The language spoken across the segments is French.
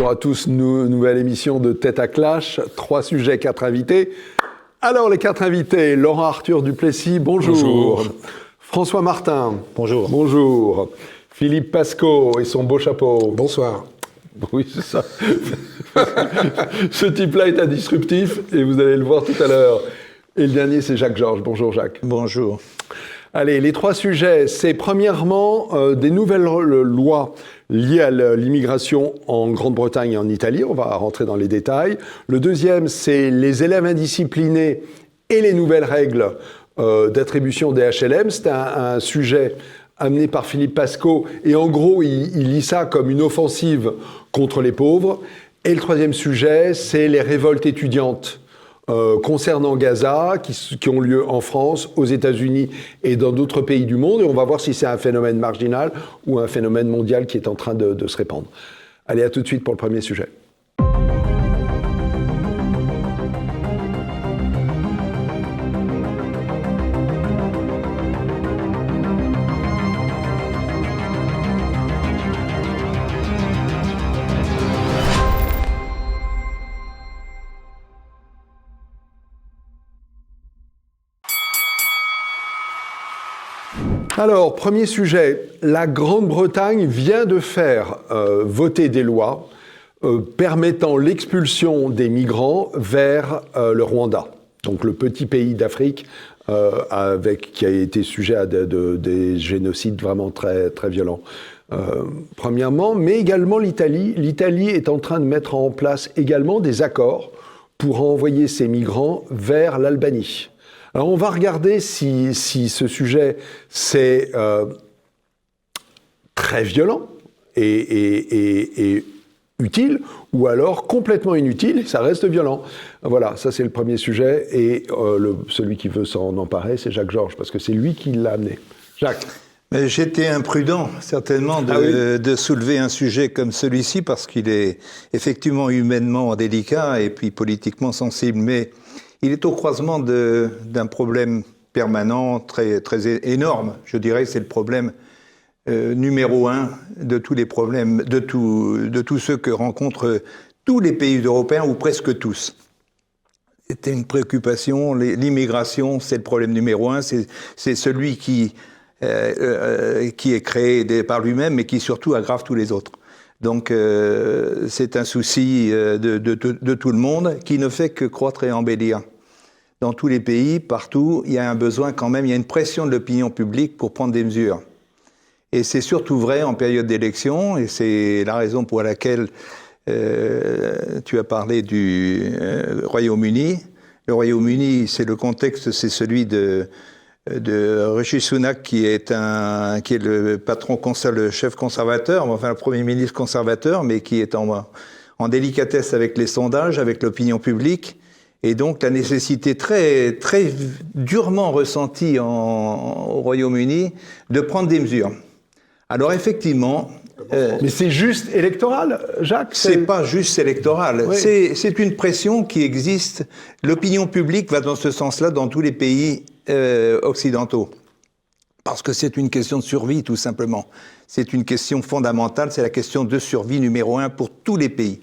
Bonjour à tous, nouvelle émission de Tête à Clash, 3 sujets, 4 invités. Alors les 4 invités, Laurent Arthur Duplessis, bonjour. Bonjour. François Martin. Bonjour. Bonjour. Philippe Pasco et son beau chapeau. Bonsoir. Oui, c'est ça. Ce type-là est indisruptif et vous allez le voir tout à l'heure. Et le dernier, c'est Jacques Georges. Bonjour Jacques. Bonjour. Allez, les 3 sujets, c'est premièrement des nouvelles lois liées à l'immigration en Grande-Bretagne et en Italie. On va rentrer dans les détails. Le deuxième, c'est les élèves indisciplinés et les nouvelles règles d'attribution des HLM. C'est un sujet amené par Philippe Pasco. Et en gros, il lit ça comme une offensive contre les pauvres. Et le troisième sujet, c'est les révoltes étudiantes concernant Gaza, qui ont lieu en France, aux États-Unis et dans d'autres pays du monde. Et on va voir si c'est un phénomène marginal ou un phénomène mondial qui est en train de se répandre. Allez, à tout de suite pour le premier sujet. Alors, premier sujet, la Grande-Bretagne vient de faire voter des lois permettant l'expulsion des migrants vers le Rwanda, donc le petit pays d'Afrique qui a été sujet à des génocides vraiment très, très violents. Premièrement, mais également l'Italie. L'Italie est en train de mettre en place également des accords pour envoyer ces migrants vers l'Albanie. Alors on va regarder si ce sujet c'est très violent et utile, ou alors complètement inutile, ça reste violent. Voilà, ça c'est le premier sujet, et celui qui veut s'en emparer, c'est Jacques Georges, parce que c'est lui qui l'a amené. Jacques. J'étais imprudent, certainement, de soulever un sujet comme celui-ci, parce qu'il est effectivement humainement délicat et puis politiquement sensible, mais il est au croisement d'un problème permanent, très, très énorme. Je dirais que c'est le problème numéro 1 de tous les problèmes, de tous ceux que rencontrent tous les pays européens, ou presque tous. C'était une préoccupation. L'immigration, c'est le problème numéro 1. C'est celui qui est créé par lui-même, mais qui surtout aggrave tous les autres. Donc c'est un souci de tout le monde qui ne fait que croître et embellir. Dans tous les pays, partout, il y a un besoin quand même, il y a une pression de l'opinion publique pour prendre des mesures. Et c'est surtout vrai en période d'élection, et c'est la raison pour laquelle tu as parlé du Royaume-Uni. Le Royaume-Uni, c'est le contexte, c'est celui de Rishi Sunak, qui est le patron, le chef conservateur, enfin le premier ministre conservateur, mais qui est en délicatesse avec les sondages, avec l'opinion publique, et donc la nécessité très, très durement ressentie au Royaume-Uni de prendre des mesures. Alors effectivement... mais c'est juste électoral, Jacques? C'est pas juste électoral, oui. C'est une pression qui existe. L'opinion publique va dans ce sens-là dans tous les pays occidentaux. Parce que c'est une question de survie, tout simplement. C'est une question fondamentale, c'est la question de survie numéro 1 pour tous les pays.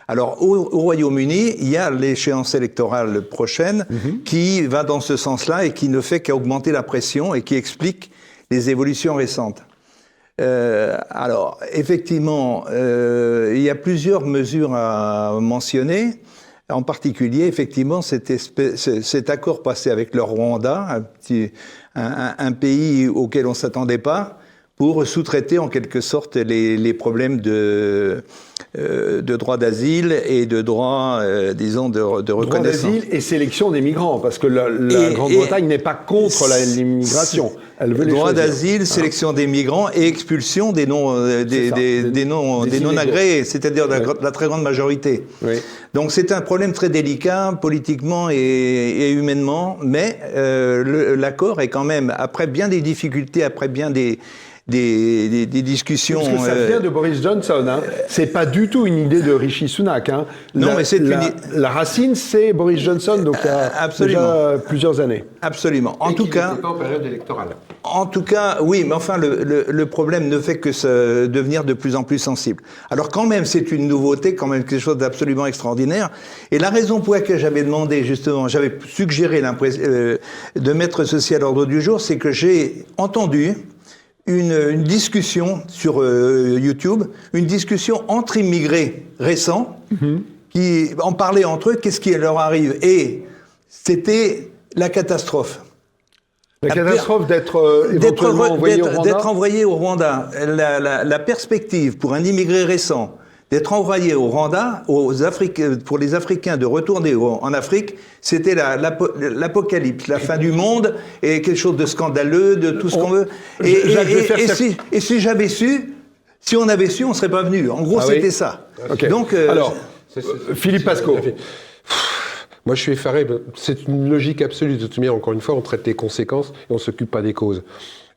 Alors, au Royaume-Uni, il y a l'échéance électorale prochaine qui va dans ce sens-là et qui ne fait qu'augmenter la pression et qui explique les évolutions récentes. Alors, effectivement, il y a plusieurs mesures à mentionner. En particulier, effectivement, cet accord passé avec le Rwanda, un pays auquel on ne s'attendait pas, pour sous-traiter en quelque sorte les problèmes de droit d'asile et de droit, disons, de reconnaissance. Droit d'asile et sélection des migrants, parce que la Grande-Bretagne n'est pas contre l'immigration. Elle veut les droit choisir. d'asile, sélection des migrants et expulsion des non-agréés, c'est-à-dire la très grande majorité. Oui. Donc c'est un problème très délicat, politiquement et humainement, mais l'accord est quand même, après bien des difficultés, après bien des discussions. Parce que ça vient de Boris Johnson. Hein. C'est pas du tout une idée de Rishi Sunak. Hein. Non, mais c'est la racine, c'est Boris Johnson, donc il y a déjà plusieurs années. Absolument. En tout cas, n'était pas en période électorale. En tout cas, oui, mais enfin, le problème ne fait que devenir de plus en plus sensible. Alors quand même, c'est une nouveauté, quand même quelque chose d'absolument extraordinaire. Et la raison pour laquelle j'avais demandé, justement, j'avais suggéré de mettre ceci à l'ordre du jour, c'est que j'ai entendu une discussion sur YouTube, une discussion entre immigrés récents, qui en parlaient entre eux, qu'est-ce qui leur arrive. Et c'était la catastrophe. La catastrophe d'être éventuellement envoyé au Rwanda. D'être envoyé au Rwanda. La perspective pour un immigré récent d'être envoyé au Rwanda, pour les Africains de retourner en Afrique, c'était l'apocalypse, la fin du monde et quelque chose de scandaleux, de tout ce qu'on veut. Et si j'avais su, si on avait su, on ne serait pas venu. En gros, c'était ça. Okay. Donc, alors, Philippe Pascot. Moi, je suis effaré. C'est une logique absolue. De toute manière, encore une fois, on traite les conséquences et on ne s'occupe pas des causes.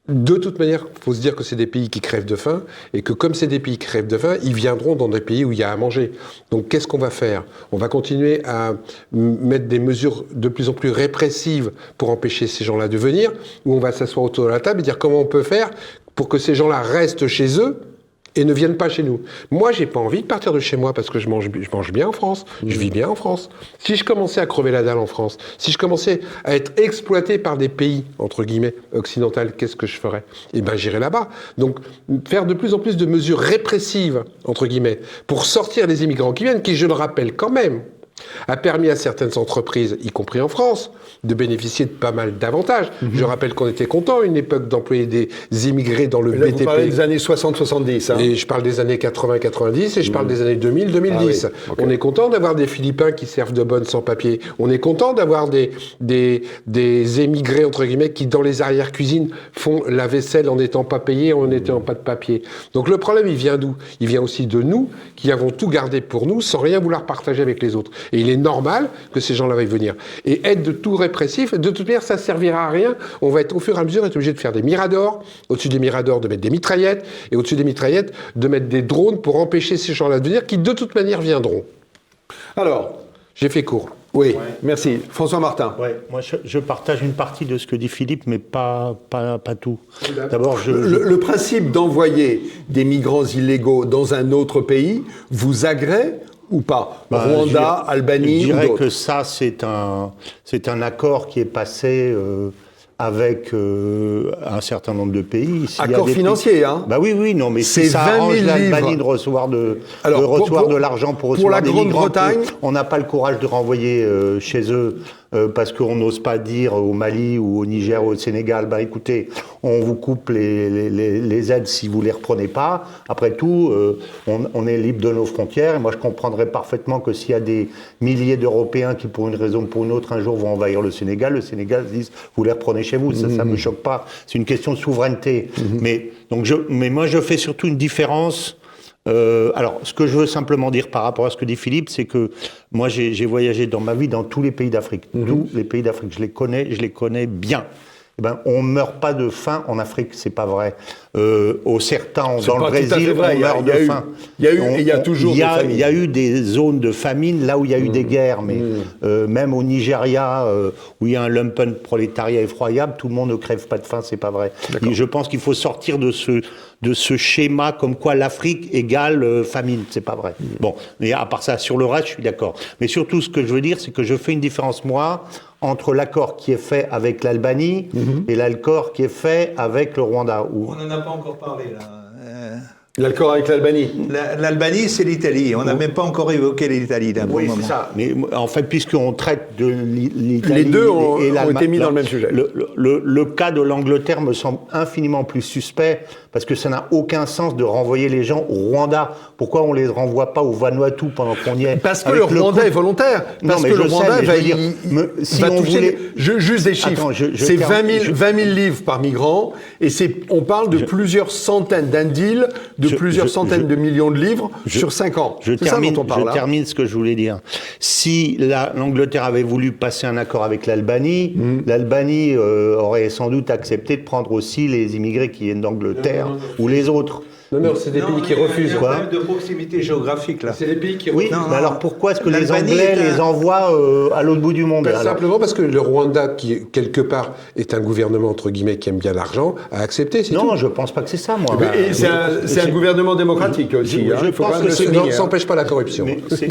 De toute manière, il faut se dire que c'est des pays qui crèvent de faim et que comme c'est des pays qui crèvent de faim, ils viendront dans des pays où il y a à manger. Donc, qu'est-ce qu'on va faire ? On va continuer à mettre des mesures de plus en plus répressives pour empêcher ces gens-là de venir, ou on va s'asseoir autour de la table et dire comment on peut faire pour que ces gens-là restent chez eux et ne viennent pas chez nous. Moi, j'ai pas envie de partir de chez moi parce que je mange bien en France, je vis bien en France. Si je commençais à crever la dalle en France, si je commençais à être exploité par des pays, entre guillemets, occidentaux, qu'est-ce que je ferais ? Eh ben, j'irais là-bas. Donc, faire de plus en plus de mesures répressives, entre guillemets, pour sortir les immigrants qui viennent, qui, je le rappelle quand même, a permis à certaines entreprises, y compris en France, de bénéficier de pas mal d'avantages. Je rappelle qu'on était content à une époque d'employer des immigrés dans le BTP. Vous parlez des années 60-70. Hein. Et je parle des années 80-90 et je parle des années 2000-2010. Ah oui. Okay. On est content d'avoir des Philippins qui servent de bonnes sans-papiers. On est content d'avoir des émigrés, entre guillemets, qui dans les arrière-cuisines font la vaisselle en n'étant pas payés, en n'étant pas de papier. Donc le problème, il vient d'où ? Il vient aussi de nous, qui avons tout gardé pour nous, sans rien vouloir partager avec les autres. Et il est normal que ces gens-là veuillent venir. Et être de tout répressif, de toute manière, ça ne servira à rien. On va être, au fur et à mesure, être obligé de faire des miradors, au-dessus des miradors, de mettre des mitraillettes, et au-dessus des mitraillettes, de mettre des drones pour empêcher ces gens-là de venir, qui de toute manière viendront. Alors, j'ai fait court. Oui, merci. François Martin. Ouais, moi, je partage une partie de ce que dit Philippe, mais pas tout. D'abord, le principe d'envoyer des migrants illégaux dans un autre pays vous agrée ou pas ? Rwanda, Albanie ou d'autres ? Je dirais que ça, c'est un accord qui est passé avec un certain nombre de pays. Accord financier, hein ? Bah oui, non, mais c'est si ça arrange l'Albanie de recevoir de l'argent pour recevoir des migrants, on n'a pas le courage de renvoyer chez eux parce qu'on n'ose pas dire au Mali ou au Niger ou au Sénégal, bah écoutez, on vous coupe les aides si vous les reprenez pas. Après tout, on est libre de nos frontières. Et moi, je comprendrais parfaitement que s'il y a des milliers d'Européens qui, pour une raison ou pour une autre, un jour vont envahir le Sénégal se dise, vous les reprenez chez vous. Ça me choque pas. C'est une question de souveraineté. Mais moi, je fais surtout une différence. Alors, ce que je veux simplement dire par rapport à ce que dit Philippe, c'est que moi, j'ai voyagé dans ma vie dans tous les pays d'Afrique. Tous les pays d'Afrique, je les connais bien. Eh ben, on meurt pas de faim en Afrique, c'est pas vrai. Au Sertan, dans le Brésil, on meurt de faim. Il y a toujours des famines. Il y a eu des zones de famine là où il y a eu des guerres, mais même au Nigeria, où il y a un lumpen prolétariat effroyable, tout le monde ne crève pas de faim, c'est pas vrai. Et je pense qu'il faut sortir de ce schéma comme quoi l'Afrique égale famine, c'est pas vrai. Bon, mais à part ça, sur le reste, je suis d'accord. Mais surtout, ce que je veux dire, c'est que je fais une différence, moi, entre l'accord qui est fait avec l'Albanie et l'accord qui est fait avec le Rwanda. On n'en a pas encore parlé, là. L'accord avec l'Albanie. L'Albanie, c'est l'Italie. On n'a même pas encore évoqué l'Italie d'un bon moment. Oui, c'est ça. Mais en fait, puisqu'on traite de l'Italie... Les deux ont été mis dans le même sujet. Le cas de l'Angleterre me semble infiniment plus suspect, parce que ça n'a aucun sens de renvoyer les gens au Rwanda. Pourquoi on ne les renvoie pas au Vanuatu pendant qu'on y est ? Parce que le Rwanda est volontaire. Parce que le Rwanda va toucher... Juste des chiffres. C'est 20 000 livres par migrant, et on parle de plusieurs centaines d'un deal de plusieurs centaines de millions de livres sur 5 ans. Je termine ce que je voulais dire. Si l'Angleterre avait voulu passer un accord avec l'Albanie, l'Albanie aurait sans doute accepté de prendre aussi les immigrés qui viennent d'Angleterre terre, ou les autres. Non, c'est des pays qui refusent. Il y a un problème de proximité géographique, là. C'est des pays qui refusent. Oui, mais alors pourquoi est-ce que les Anglais les envoient à l'autre bout du monde? Simplement parce que le Rwanda, qui, quelque part, est un gouvernement, entre guillemets, qui aime bien l'argent, a accepté, c'est tout. Non, je pense pas que c'est ça, moi. C'est un gouvernement démocratique aussi. Je pense que ça n'empêche pas la corruption.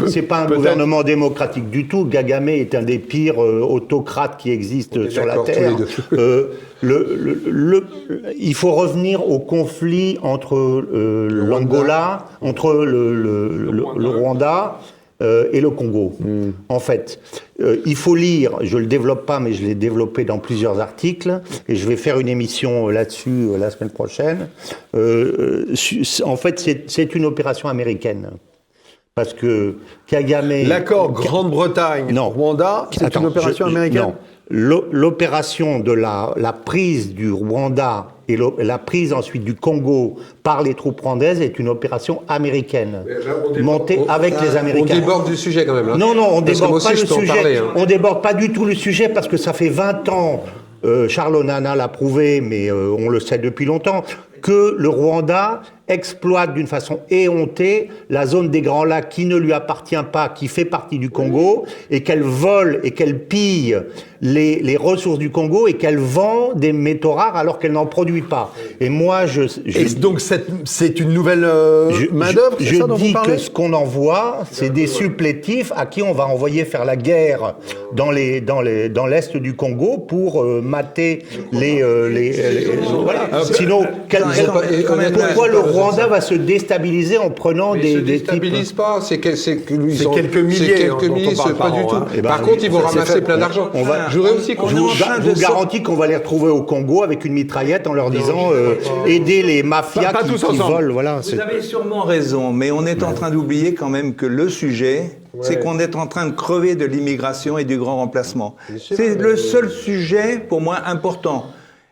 C'est pas un gouvernement démocratique du tout. Kagame est un des pires autocrates qui existent sur la Terre. Il faut revenir au conflit entre l'Angola, entre le Rwanda et le Congo. En fait, il faut lire, je ne le développe pas, mais je l'ai développé dans plusieurs articles, et je vais faire une émission là-dessus la semaine prochaine. En fait, c'est une opération américaine. Parce que Kagame... L'accord Grande-Bretagne-Rwanda, c'est une opération américaine? Non. L'opération de la prise du Rwanda et la prise ensuite du Congo par les troupes rwandaises est une opération américaine, montée avec les Américains. On déborde du sujet quand même. Hein. Non, on déborde pas le sujet. On déborde pas du tout le sujet parce que ça fait 20 ans, Charles Onana l'a prouvé, mais on le sait depuis longtemps, que le Rwanda exploite d'une façon éhontée la zone des Grands Lacs qui ne lui appartient pas, qui fait partie du Congo, et qu'elle vole et qu'elle pille les ressources du Congo et qu'elle vend des métaux rares alors qu'elle n'en produit pas. Et moi, donc c'est une nouvelle main-d'œuvre, je dis que ce qu'on envoie, c'est des supplétifs à qui on va envoyer faire la guerre dans l'est du Congo pour mater les voilà. Sinon, pourquoi le Rwanda va se déstabiliser en prenant des... Il ne se déstabilise pas, c'est quelques milliers. C'est quelques milliers, pas du tout. Par contre, ils vont ramasser plein d'argent. Je vous garantis qu'on va les retrouver au Congo avec une mitraillette en leur disant aider les mafias qui volent. Voilà, vous avez sûrement raison, mais on est en train d'oublier quand même que le sujet, c'est qu'on est en train de crever de l'immigration et du grand remplacement. C'est le seul sujet, pour moi, important.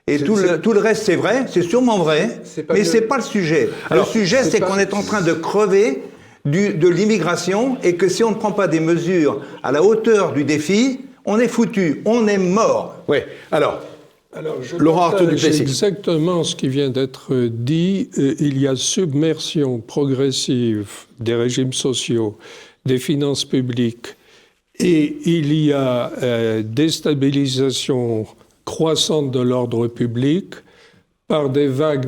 Et tout le reste, c'est vrai, c'est sûrement vrai, mais c'est pas le sujet. Alors, le sujet, c'est qu'on est en train de crever de l'immigration et que si on ne prend pas des mesures à la hauteur du défi, on est foutu, on est mort. Oui, alors Laurent Artaud Duplessis. Exactement ce qui vient d'être dit. Il y a submersion progressive des régimes sociaux, des finances publiques, et il y a déstabilisation croissante de l'ordre public par des vagues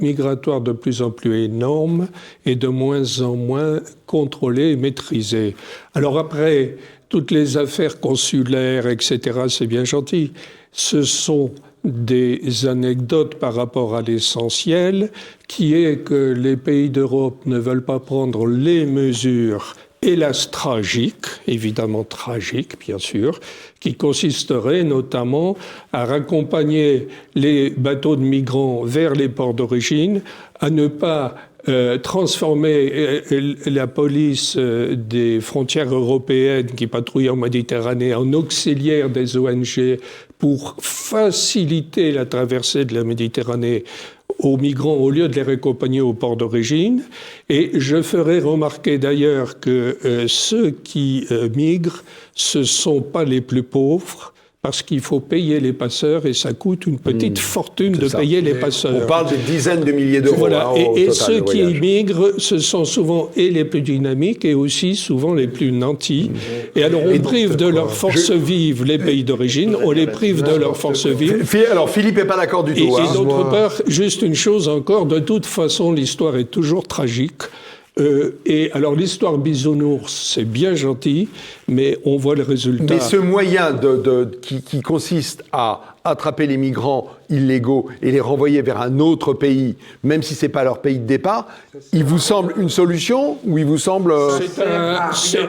migratoires de plus en plus énormes et de moins en moins contrôlées et maîtrisées. Alors après, toutes les affaires consulaires, etc., c'est bien gentil. Ce sont des anecdotes par rapport à l'essentiel, qui est que les pays d'Europe ne veulent pas prendre les mesures, hélas tragiques, évidemment tragiques, bien sûr, qui consisteraient notamment à raccompagner les bateaux de migrants vers les ports d'origine, à ne pas transformer la police des frontières européennes qui patrouillent en Méditerranée en auxiliaire des ONG pour faciliter la traversée de la Méditerranée aux migrants au lieu de les raccompagner au port d'origine. Et je ferai remarquer d'ailleurs que ceux qui migrent, ce ne sont pas les plus pauvres, parce qu'il faut payer les passeurs et ça coûte une petite fortune de payer les passeurs. On parle de dizaines de milliers d'euros. Voilà. Et ceux qui migrent, ce sont souvent et les plus dynamiques et aussi souvent les plus nantis. Et alors on prive de leur force vive les pays d'origine, on les prive de leur force vive. Alors Philippe n'est pas d'accord du tout. Et d'autre part, juste une chose encore, de toute façon l'histoire est toujours tragique. Et alors l'histoire bisounours, c'est bien gentil, mais on voit le résultat. Mais ce moyen qui consiste à attraper les migrants illégaux et les renvoyer vers un autre pays, même si c'est pas leur pays de départ, il vous semble une solution ou il vous semble...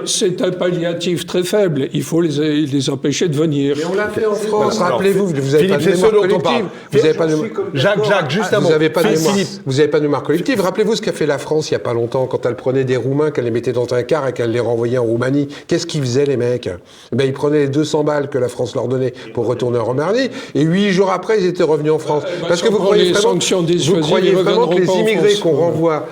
C'est un palliatif très faible. Il faut les empêcher de venir. Mais on l'a fait en France. Rappelez-vous, vous n'avez pas de mémoire collective. Vous avez pas de... Jacques, juste un mot. Vous n'avez pas de mémoire collective. Rappelez-vous ce qu'a fait la France il n'y a pas longtemps quand elle prenait des Roumains, qu'elle les mettait dans un car et qu'elle les renvoyait en Roumanie. Qu'est-ce qu'ils faisaient les mecs? Ils prenaient les 200 balles que la France leur donnait pour retourner en Roumanie, et 8 jours après, ils étaient revenus en France. Parce que vous croyez vraiment que les immigrés qu'on renvoie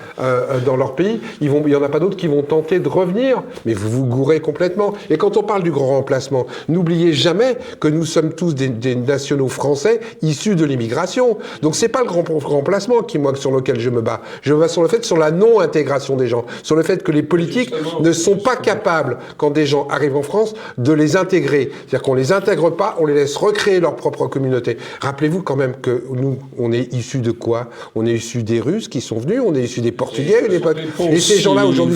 dans leur pays, il y en a pas d'autres qui vont tenter de revenir? Mais vous vous gourrez complètement. Et quand on parle du grand remplacement, n'oubliez jamais que nous sommes tous des nationaux français issus de l'immigration. Donc c'est pas le grand remplacement sur lequel je me bats. Je me bats sur la non-intégration des gens, sur le fait que les politiques ne sont pas capables, quand des gens arrivent en France, de les intégrer. C'est-à-dire qu'on les intègre pas, on les laisse recréer leur propre communauté. Rappelez-vous quand même que nous, on est issus de quoi? On est issus des Russes qui sont venus, on est issus des Portugais à une époque. Et ces gens-là aujourd'hui,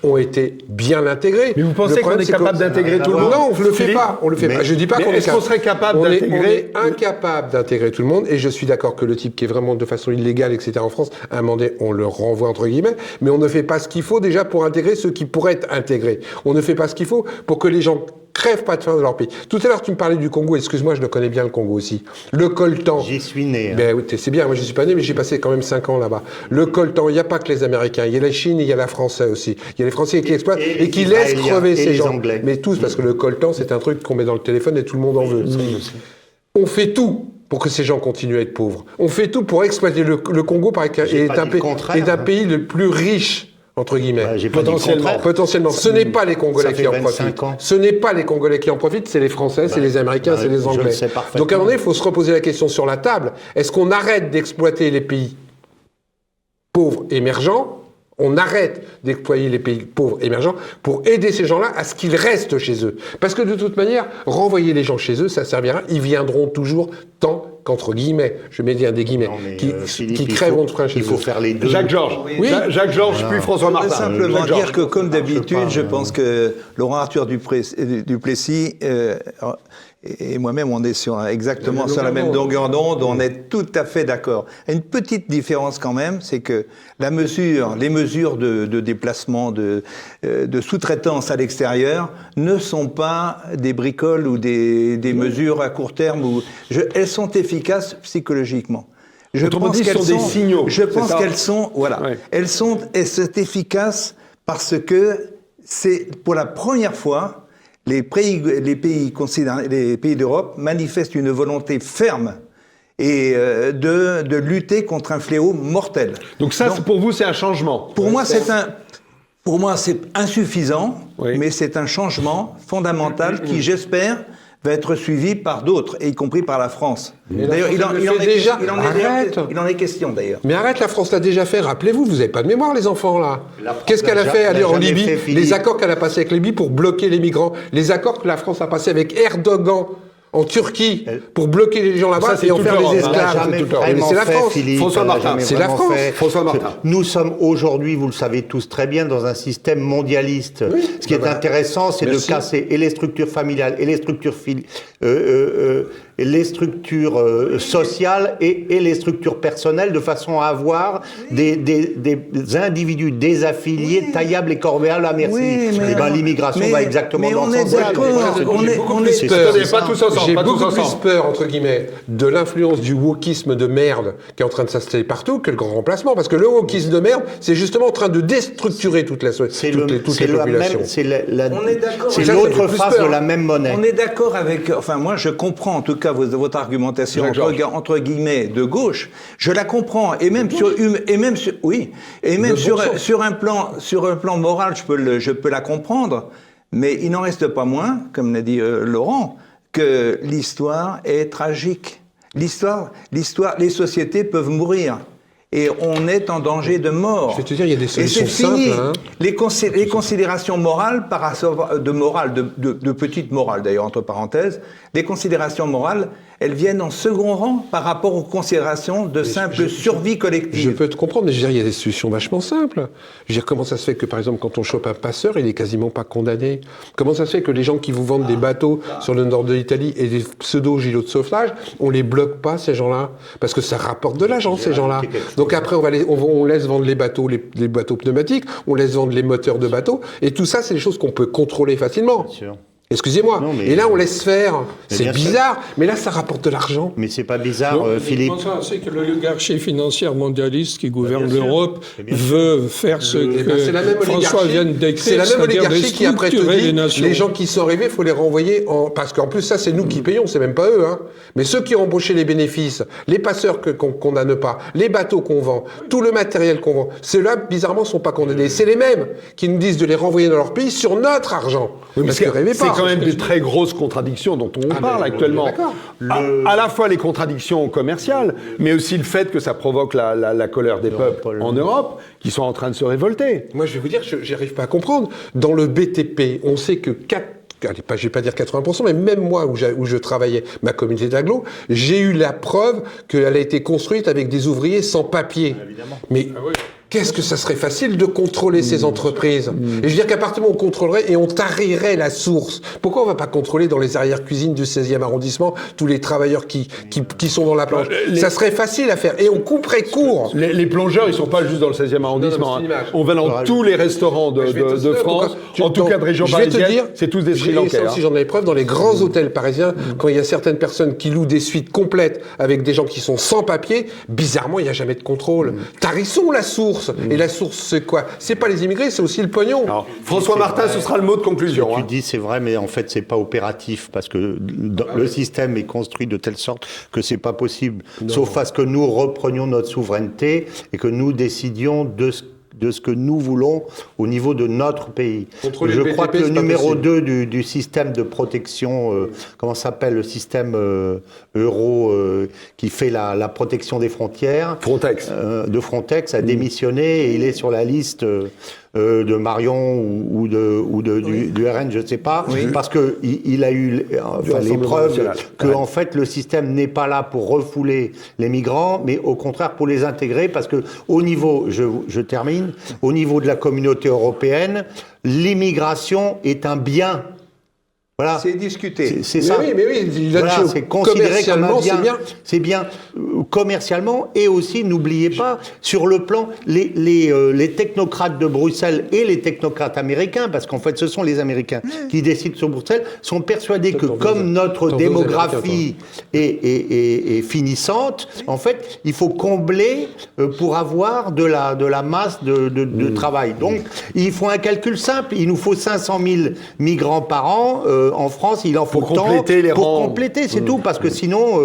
ont été bien intégrés. Mais vous pensez qu'on est capable d'intégrer tout le monde? Non, on ne le fait pas. On le fait pas. Je dis pas qu'on est qu'on serait capable d'intégrer? On est incapable d'intégrer tout le monde. Et je suis d'accord que le type qui est vraiment de façon illégale, etc. en France, à un moment donné, on le renvoie entre guillemets. Mais on ne fait pas ce qu'il faut déjà pour intégrer ceux qui pourraient être intégrés. On ne fait pas ce qu'il faut pour que les gens crèvent pas de faim dans leur pays. Tout à l'heure, tu me parlais du Congo. Excuse-moi, je le connais bien, le Congo aussi. Le coltan. J'y suis né. Oui, c'est bien. Moi, je suis pas né, mais j'ai passé quand même 5 ans là-bas. Le coltan, il n'y a pas que les Américains. Il y a la Chine et il y a la Français aussi. Il y a les Français qui exploitent et qui laissent crever ces gens. Anglais. Mais tous, parce que le coltan, c'est un truc qu'on met dans le téléphone et tout le monde en veut. On fait tout pour que ces gens continuent à être pauvres. On fait tout pour exploiter. Le Congo, par exemple, est un pays le plus riche, entre guillemets. Potentiellement. Ce n'est pas les Congolais qui en profitent. Ce n'est pas les Congolais qui en profitent, c'est les Français, c'est les Américains, c'est les Anglais. Donc à un moment donné, il faut se reposer la question sur la table. Est-ce qu'on arrête d'exploiter les pays pauvres émergents? On arrête d'exploiter les pays pauvres émergents pour aider ces gens-là à ce qu'ils restent chez eux. Parce que de toute manière, renvoyer les gens chez eux, ça servira. Ils viendront toujours tant qu'entre guillemets, je mets bien des guillemets, qui crèveront de faim chez eux. Il faut faire les deux. Jacques Georges. Oui. Jacques Georges, puis François Martin. Simplement dire que, comme d'habitude, je pense que Laurent Arthur Duplessis et moi-même, on est exactement sur la même longueur d'onde, on est tout à fait d'accord. Une petite différence quand même, c'est que les mesures de déplacement, de sous-traitance à l'extérieur ne sont pas des bricoles ou des mesures à court terme. Elles sont efficaces psychologiquement. Je pense qu'elles sont des signaux. Je pense qu'elles sont, elles sont efficaces parce que c'est pour la première fois les pays d'Europe manifestent une volonté ferme et de lutter contre un fléau mortel. Donc pour vous, c'est un changement. Pour moi, c'est insuffisant, mais c'est un changement fondamental qui, j'espère, va être suivi par d'autres, y compris par la France. D'ailleurs, il en est question, d'ailleurs. Mais arrête, la France l'a déjà fait. Rappelez-vous, vous n'avez pas de mémoire, les enfants, là. Qu'est-ce qu'elle a fait aller en Libye? Les accords qu'elle a passés avec la Libye pour bloquer les migrants. Les accords que la France a passés avec Erdogan en Turquie pour bloquer les gens là-bas et en faire des esclaves. C'est la France. François Martin. C'est la France. François Martin. Nous sommes aujourd'hui, vous le savez tous très bien, dans un système mondialiste. Ce qui est intéressant, c'est de casser et les structures familiales et les structures sociales et les structures personnelles, de façon à avoir des individus désaffiliés, taillables et corvéables à merci. L'immigration va exactement dans ce sens-là. J'ai beaucoup plus peur, entre guillemets, de l'influence du wokisme de merde qui est en train de s'installer partout que le grand remplacement. Parce que le wokisme de merde, c'est justement en train de déstructurer toutes les populations. C'est l'autre face de la même monnaie. On est d'accord avec... Enfin, moi, je comprends en tout cas votre argumentation entre guillemets de gauche. Je la comprends. Et même sur un plan moral, je peux la comprendre. Mais il n'en reste pas moins, comme l'a dit Laurent, que l'histoire est tragique. L'histoire, les sociétés peuvent mourir. Et on est en danger de mort. Je vais te dire, il y a des solutions simples. Hein. Les considérations morales, de petite morale d'ailleurs, entre parenthèses, les considérations morales, elles viennent en second rang par rapport aux considérations de simple survie collective. Je peux te comprendre, mais je veux dire, il y a des solutions vachement simples. Je veux dire, comment ça se fait que, par exemple, quand on chope un passeur, il est quasiment pas condamné? Comment ça se fait que les gens qui vous vendent des bateaux sur le nord de l'Italie et des pseudo-gilots de sauvetage, on les bloque pas, ces gens-là? Parce que ça rapporte de l'argent, ces gens-là. Donc après, on laisse vendre les bateaux pneumatiques, on laisse vendre les moteurs de bateaux, et tout ça, c'est des choses qu'on peut contrôler facilement. Bien sûr. Excusez-moi. Non, mais- Et là, on laisse faire. C'est bien sûr. bizarre, mais là, ça rapporte de l'argent. Mais c'est pas bizarre, Philippe. C'est que l'oligarchie financière mondialiste qui gouverne l'Europe veut faire ce que C'est la même François vient de décrire. C'est la même c'est-à-dire oligarchie qui après te déstructurer dit les nations. les gens qui sont arrivés, il faut les renvoyer parce qu'en plus ça c'est nous qui payons, c'est même pas eux. Hein. Mais ceux qui ont embauché les bénéfices, les passeurs qu'on condamne pas, les bateaux qu'on vend, tout le matériel qu'on vend, ceux-là bizarrement sont pas condamnés. C'est les mêmes qui nous disent de les renvoyer dans leur pays sur notre argent. Oui, Parce mais que rêvez c'est pas. quand même des très grosses contradictions dont on parle actuellement. d'accord. À la fois les contradictions commerciales, mais aussi le fait que ça provoque la colère des peuples en Europe, qui sont en train de se révolter. Moi, je vais vous dire, je n'arrive pas à comprendre. Dans le BTP, on sait que je vais pas dire 80%, mais même moi, où je travaillais, ma communauté d'agglo, j'ai eu la preuve qu'elle a été construite avec des ouvriers sans papier. Mais qu'est-ce que ça serait facile de contrôler ces entreprises? Et je veux dire qu'à partir du moment où on contrôlerait et on tarirait la source, pourquoi on va pas contrôler dans les arrière-cuisines du 16e arrondissement tous les travailleurs qui sont dans la planche? Ça serait facile à faire et on couperait court. Les plongeurs, ils sont pas juste dans le 16e arrondissement. c'est une image. On va dans tous les restaurants de France, en tout cas de région parisienne, c'est tous des Sri Lankais. Ça aussi, j'en ai preuve dans les grands hôtels parisiens, quand il y a certaines personnes qui louent des suites complètes avec des gens qui sont sans papier, bizarrement, il n'y a jamais de contrôle. Tarissons la source. Et la source, c'est quoi? C'est pas les immigrés, c'est aussi le pognon. Alors, François Martin, ce sera le mot de conclusion. Tu dis c'est vrai, mais en fait c'est pas opératif parce que le système est construit de telle sorte que c'est pas possible. Sauf à ce que nous reprenions notre souveraineté et que nous décidions de ce que nous voulons au niveau de notre pays. Contrôler Je le crois BTP, que le c'est pas numéro possible. 2 du système de protection, comment ça s'appelle, le système euro qui fait la protection des frontières, Frontex. de Frontex a démissionné et il est sur la liste de Marion ou du RN, je ne sais pas, parce que il a eu les Rassemblement preuves national. que en fait le système n'est pas là pour refouler les migrants, mais au contraire pour les intégrer, parce que au niveau, je termine, au niveau de la communauté européenne, l'immigration est un bien. Voilà. C'est discuté. C'est ça. Mais oui, Voilà, c'est considéré comme un commercialement, bien. c'est bien. C'est bien commercialement et aussi, n'oubliez pas, sur le plan, les technocrates de Bruxelles et les technocrates américains, parce qu'en fait, ce sont les Américains qui décident sur Bruxelles, sont persuadés que comme notre démographie est finissante, en fait, il faut combler pour avoir de la masse de travail. Donc, il faut un calcul simple. Il nous faut 500 000 migrants par an. En France, il en faut Pour tant compléter les pour rangs. compléter, c'est tout, parce que sinon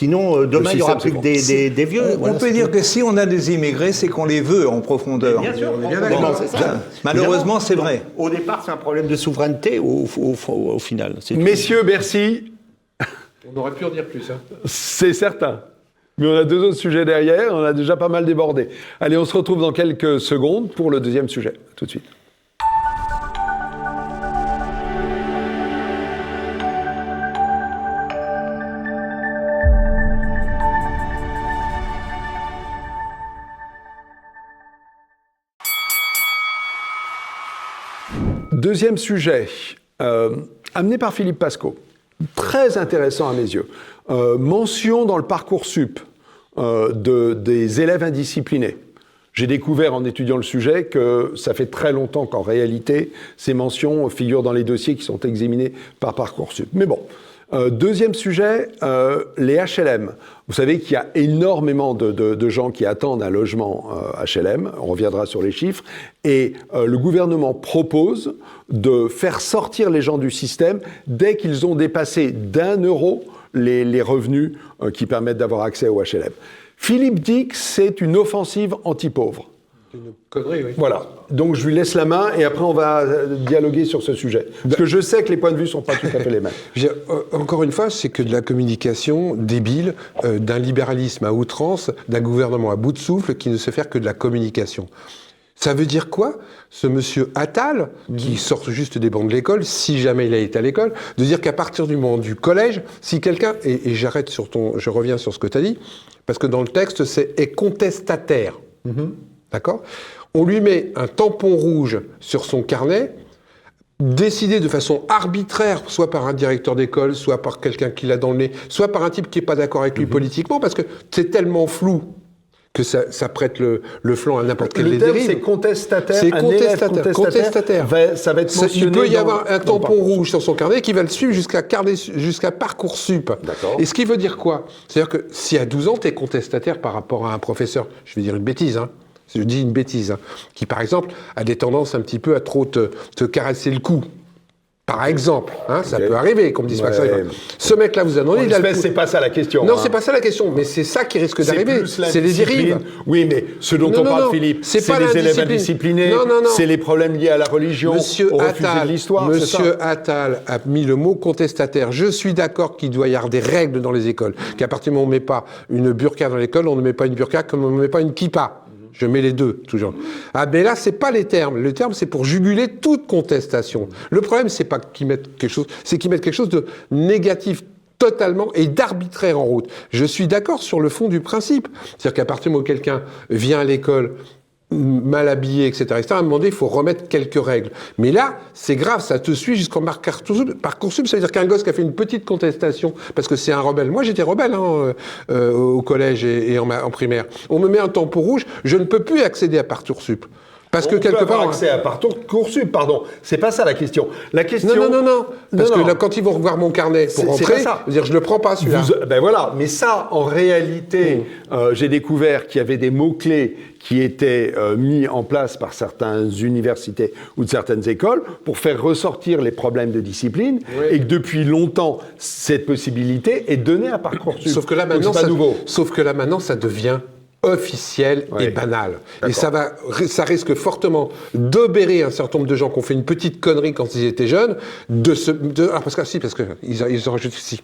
demain il y aura plus que des vieux. On peut dire que si on a des immigrés, c'est qu'on les veut en profondeur. Bien sûr, c'est ça. Malheureusement, c'est vrai. Au départ, c'est un problème de souveraineté au final. C'est tout. Messieurs, Bercy, On aurait pu en dire plus. Hein. c'est certain. Mais on a deux autres sujets derrière, on a déjà pas mal débordé. Allez, on se retrouve dans quelques secondes pour le deuxième sujet. À tout de suite. Deuxième sujet, amené par Philippe Pasco, très intéressant à mes yeux. Mention dans le Parcoursup des élèves indisciplinés. J'ai découvert en étudiant le sujet que ça fait très longtemps qu'en réalité, ces mentions figurent dans les dossiers qui sont examinés par Parcoursup. Mais bon. Deuxième sujet, les HLM. Vous savez qu'il y a énormément de gens qui attendent un logement HLM, on reviendra sur les chiffres, et le gouvernement propose de faire sortir les gens du système dès qu'ils ont dépassé d'1 € les revenus qui permettent d'avoir accès au HLM. Philippe dit que c'est une offensive anti-pauvres. Une connerie, oui. Voilà. Donc je lui laisse la main et après on va dialoguer sur ce sujet. Parce que je sais que les points de vue ne sont pas tout à fait les mêmes. Encore une fois, c'est que de la communication débile, d'un libéralisme à outrance, d'un gouvernement à bout de souffle qui ne sait faire que de la communication. Ça veut dire quoi? Ce monsieur Attal, qui sort juste des bancs de l'école, si jamais il a été à l'école, de dire qu'à partir du moment du collège, si quelqu'un, et je reviens sur ce que tu as dit, parce que dans le texte, c'est est contestataire. D'accord? On lui met un tampon rouge sur son carnet, décidé de façon arbitraire, soit par un directeur d'école, soit par quelqu'un qui l'a dans le nez, soit par un type qui n'est pas d'accord avec lui politiquement, parce que c'est tellement flou que ça prête le flanc à n'importe quelle dérive. Le terme, c'est contestataire. C'est contestataire. Ça va être mentionné. Il peut y avoir un tampon rouge sur son carnet qui va le suivre jusqu'à Parcoursup. D'accord. Et ce qui veut dire quoi? C'est-à-dire que si à 12 ans, tu es contestataire par rapport à un professeur, je vais dire une bêtise, je dis une bêtise, qui par exemple a des tendances un petit peu à trop te caresser le cou. Par exemple, ça peut arriver, qu'on me dise pas que ça arrive. Ce mec-là vous a demandé... c'est pas ça la question. Non, c'est pas ça la question, mais c'est ça qui risque d'arriver. C'est les dérives. Oui, mais ce dont on parle, Philippe, c'est les élèves indisciplinés, c'est les problèmes liés à la religion, au refus de l'histoire. Monsieur Attal a mis le mot contestataire. Je suis d'accord qu'il doit y avoir des règles dans les écoles, qu'à partir du moment où on ne met pas une burqa dans l'école, on ne met pas une burqa comme on ne met pas une kippa. Je mets les deux, toujours. Ah, mais là, c'est pas les termes. Le terme, c'est pour juguler toute contestation. Le problème, c'est pas qu'ils mettent quelque chose, c'est qu'ils mettent quelque chose de négatif totalement et d'arbitraire en route. Je suis d'accord sur le fond du principe. C'est-à-dire qu'à partir du moment où quelqu'un vient à l'école mal habillé, etc., à un moment donné, il faut remettre quelques règles. Mais là, c'est grave, ça te suit jusqu'en Parcoursup. Ça veut dire qu'un gosse qui a fait une petite contestation, parce que c'est un rebelle. Moi, j'étais rebelle au collège et en primaire. On me met un tampon rouge, je ne peux plus accéder à Parcoursup. Parce que quelque part, accès à Parcoursup, pardon. C'est pas ça la question. La question. Non. Parce que là, quand ils vont revoir mon carnet pour rentrer, je le prends pas celui-là. Ben voilà. Mais ça, en réalité, j'ai découvert qu'il y avait des mots-clés qui étaient mis en place par certaines universités ou de certaines écoles pour faire ressortir les problèmes de discipline, et que depuis longtemps, cette possibilité est donnée à Parcoursup. Sauf que là maintenant, ça devient officiel et banal. Et ça risque fortement d'obérer un certain nombre de gens qui ont fait une petite connerie quand ils étaient jeunes, parce qu'ils ont rajouté ici.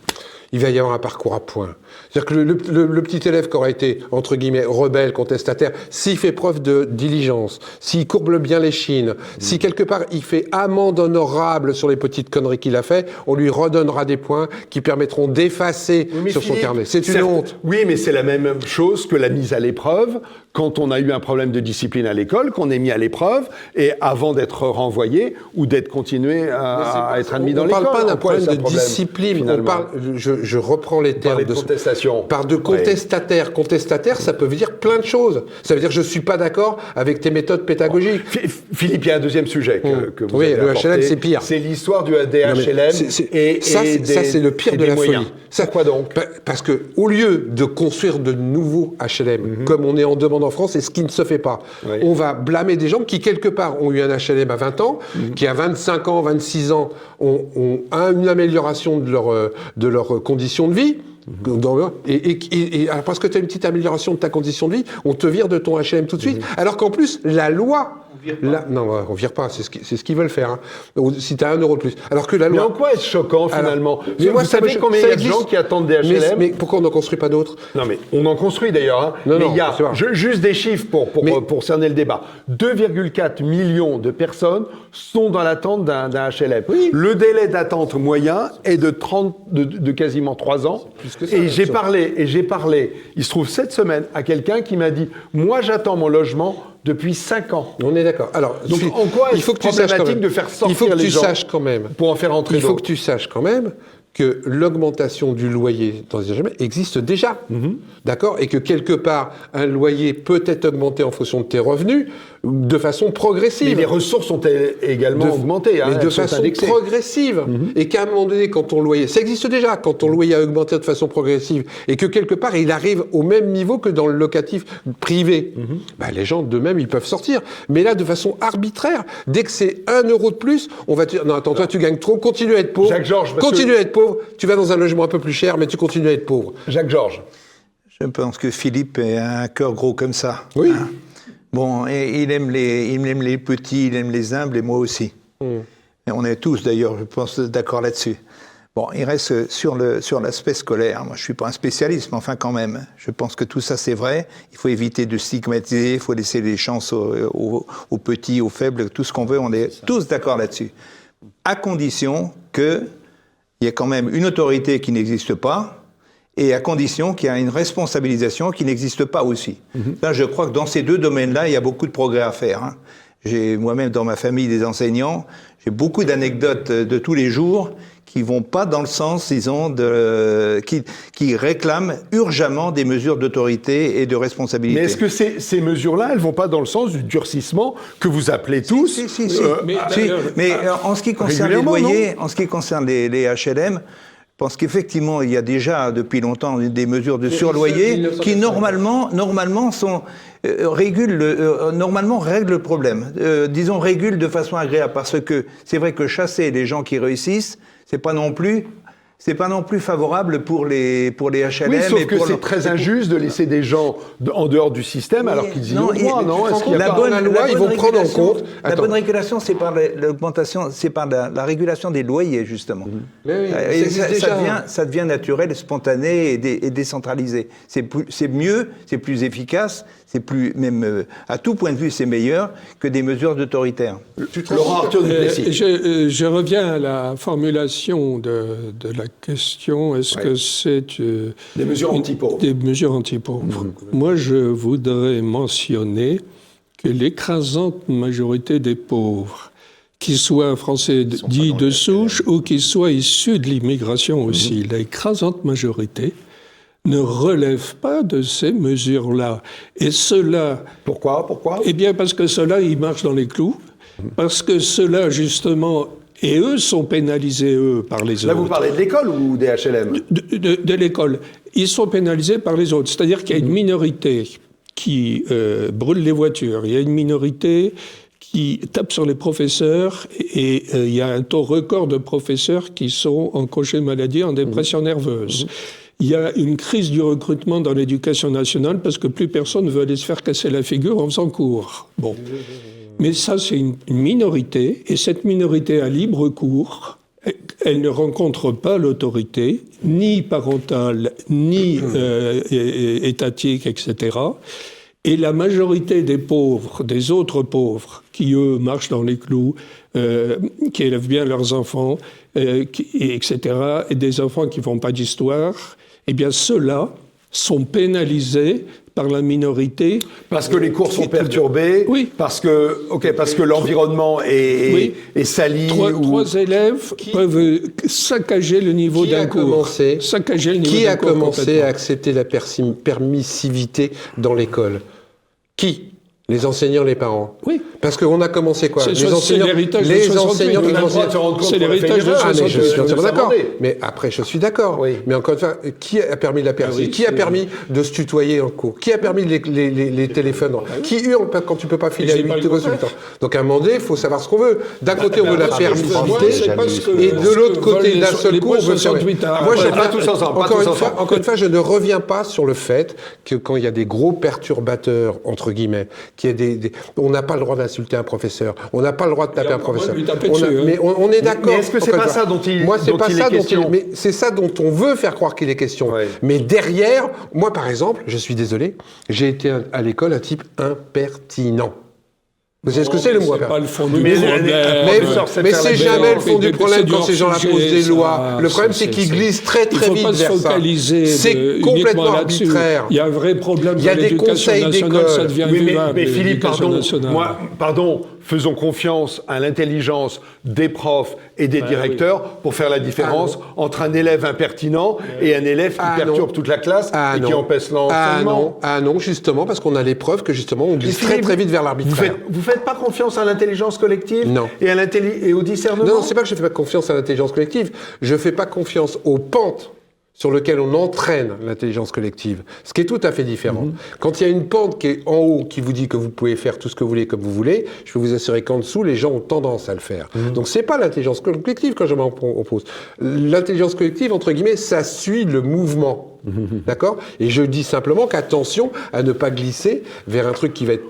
Il va y avoir un parcours à points. C'est-à-dire que le petit élève qui aura été, entre guillemets, rebelle, contestataire, s'il fait preuve de diligence, s'il courbe bien les chines, si quelque part il fait amende honorable sur les petites conneries qu'il a fait, on lui redonnera des points qui permettront d'effacer sur son carnet. C'est une honte. Oui, mais c'est la même chose que la mise à l'épreuve. Quand on a eu un problème de discipline à l'école, qu'on est mis à l'épreuve, et avant d'être renvoyé ou d'être continué à être admis dans l'école. On ne parle pas d'un problème de discipline. On parle, je reprends les termes de contestation. Par de contestataire. Oui. Contestataire, ça peut dire plein de choses. Ça veut dire je ne suis pas d'accord avec tes méthodes pédagogiques. Philippe, il y a un deuxième sujet que vous avez apporté. HLM, c'est pire. C'est l'histoire des HLM. Ça, c'est le pire de la folie. Pourquoi donc? Parce qu'au lieu de construire de nouveaux HLM, comme on est en demande en France, et ce qui ne se fait pas, on va blâmer des gens qui, quelque part, ont eu un HLM à 20 ans, qui à 25 ans, 26 ans, ont une amélioration de leur conditions de vie. Alors parce que tu as une petite amélioration de ta condition de vie, on te vire de ton HLM tout de suite. Alors qu'en plus, la loi... Non, on vire pas, c'est ce qu'ils veulent faire. Si tu as 1 euro de plus. Alors que la loi... Mais en quoi est-ce choquant, finalement? Vous savez combien il y a de gens qui attendent des HLM? Mais pourquoi on n'en construit pas d'autres? Non, mais on en construit d'ailleurs. Mais il y a juste des chiffres pour cerner le débat. 2,4 millions de personnes sont dans l'attente d'un HLM. Oui. Le délai d'attente moyen est de quasiment 3 ans. Et j'ai parlé, il se trouve cette semaine, à quelqu'un qui m'a dit « Moi, j'attends mon logement depuis 5 ans. » On est d'accord. Alors, donc, en quoi est-ce problématique de faire sortir les gens pour en faire entrer d'autres? Il faut que tu saches quand même que l'augmentation du loyer dans les HLM existe déjà. D'accord? Et que quelque part, un loyer peut être augmenté en fonction de tes revenus de façon progressive. Mais les ressources sont également augmentées. Mais de façon progressive. Et qu'à un moment donné, quand ton loyer... Ça existe déjà, quand ton loyer a augmenté de façon progressive, et que quelque part, il arrive au même niveau que dans le locatif privé. Les gens, d'eux-mêmes, ils peuvent sortir. Mais là, de façon arbitraire, dès que c'est 1 euro de plus, on va te dire, non, attends, toi, tu gagnes trop, continue à être pauvre. Jacques-Georges, continue à être pauvre, tu vas dans un logement un peu plus cher, mais tu continues à être pauvre. Jacques-Georges. Je pense que Philippe a un cœur gros comme ça. Oui. Bon, et il aime les petits, il aime les humbles, et moi aussi. Et on est tous, d'ailleurs, je pense, d'accord là-dessus. Bon, il reste sur l'aspect scolaire. Moi, je suis pas un spécialiste, mais enfin, quand même. Je pense que tout ça, c'est vrai. Il faut éviter de stigmatiser, il faut laisser les chances aux petits, aux faibles, tout ce qu'on veut. On est tous d'accord là-dessus. À condition qu'il y ait quand même une autorité qui n'existe pas, et à condition qu'il y ait une responsabilisation qui n'existe pas aussi. Là, je crois que dans ces deux domaines-là, il y a beaucoup de progrès à faire. J'ai moi-même dans ma famille des enseignants, j'ai beaucoup d'anecdotes de tous les jours qui vont pas dans le sens, disons, qui réclament urgemment des mesures d'autorité et de responsabilité. Mais est-ce que ces mesures-là, elles vont pas dans le sens du durcissement que vous appelez tous? Mais en ce qui concerne les loyers, en ce qui concerne les HLM, je pense qu'effectivement, il y a déjà depuis longtemps des mesures de surloyer qui normalement règlent le problème. Disons régulent de façon agréable, parce que c'est vrai que chasser les gens qui réussissent, c'est pas non plus favorable pour les HLM. Oui, sauf que c'est très injuste de laisser des gens en dehors du système alors qu'ils y ont droit, non? Est-ce qu'il y a pas la loi, ils vont prendre en compte. La bonne régulation, c'est par l'augmentation, c'est par la régulation des loyers, justement. Mais oui, et ça devient naturel, spontané et décentralisé. C'est mieux, c'est plus efficace, c'est plus, même à tout point de vue, c'est meilleur que des mesures d'autoritaire. Laurent Arthur Duplessis. Je reviens à la formulation de la question. Est-ce que c'est des mesures anti-pauvres? Des mesures anti-pauvres. Moi, je voudrais mentionner que l'écrasante majorité des pauvres, qu'ils soient français dits de souche ou qu'ils soient issus de l'immigration aussi, l'écrasante majorité ne relève pas de ces mesures-là. Et cela... Pourquoi? Eh bien, parce que cela, ils marchent dans les clous. Parce que cela, justement, et eux sont pénalisés, eux, par les autres. Là, vous parlez de l'école ou des HLM? De l'école. Ils sont pénalisés par les autres. C'est-à-dire qu'il y a une minorité qui brûle les voitures. Il y a une minorité qui tape sur les professeurs et il y a un taux record de professeurs qui sont en congé maladie, en dépression nerveuse. Il y a une crise du recrutement dans l'éducation nationale parce que plus personne ne veut aller se faire casser la figure en faisant cours. Bon. Mais ça, c'est une minorité, et cette minorité a libre cours. Elle ne rencontre pas l'autorité, ni parentale, ni étatique, etc. Et la majorité des pauvres, des autres pauvres, qui, eux, marchent dans les clous, qui élèvent bien leurs enfants, etc., et des enfants qui ne font pas d'histoire, eh bien, ceux-là sont pénalisés par la minorité. Parce que les cours sont perturbés, oui. Parce que l'environnement est sali. Trois élèves peuvent saccager le niveau d'un cours. Qui a commencé à accepter la permissivité dans l'école? Qui? Les enseignants, les parents. Oui. Parce qu'on a commencé quoi? Les enseignants qui commençaient... C'est l'héritage de 68. Je suis entièrement d'accord. Mais après, je suis d'accord. Oui. Mais encore une fois, qui a permis la permissivité? Qui a permis de se tutoyer en cours? Qui a permis les téléphones? Qui hurle quand tu ne peux pas filer à 8 ans? Donc à un moment donné, il faut savoir ce qu'on veut. D'un côté, on veut la permissivité, et de l'autre côté, d'un seul coup, on veut faire... Moi, je pas tous ensemble. Encore une fois, je ne reviens pas sur le fait que quand il y a des gros perturbateurs, entre guillemets, on n'a pas le droit d'insulter un professeur, on n'a pas le droit de taper un professeur. Mais on est d'accord. Mais est-ce que c'est pas ça dont il est question? Mais c'est ça dont on veut faire croire qu'il est question. Ouais. Mais derrière, moi par exemple, je suis désolé, j'ai été à l'école un type impertinent. Vous savez ce que c'est le mot? C'est pas le fond du problème. Mais c'est jamais le fond du problème quand ces gens-là posent des lois. Le problème, c'est qu'ils glissent très très vite vers ça. C'est complètement arbitraire. Il y a un vrai problème. Il y a des conseils d'école. Mais Philippe, pardon, faisons confiance à l'intelligence des profs et des directeurs pour faire la différence entre un élève impertinent et un élève qui perturbe toute la classe et qui empêche l'enseignement. Non, justement, parce qu'on a les preuves que justement on glisse très très vite vers l'arbitraire. Vous faites pas confiance à l'intelligence collective? Non. Et au discernement? Non, c'est pas que je fais pas confiance à l'intelligence collective. Je fais pas confiance aux pentes sur lequel on entraîne l'intelligence collective, ce qui est tout à fait différent. Quand il y a une pente qui est en haut, qui vous dit que vous pouvez faire tout ce que vous voulez comme vous voulez, je peux vous assurer qu'en dessous, les gens ont tendance à le faire. Donc c'est pas l'intelligence collective quand je m'en oppose. L'intelligence collective, entre guillemets, ça suit le mouvement. D'accord? Et je dis simplement qu'attention à ne pas glisser vers un truc qui va être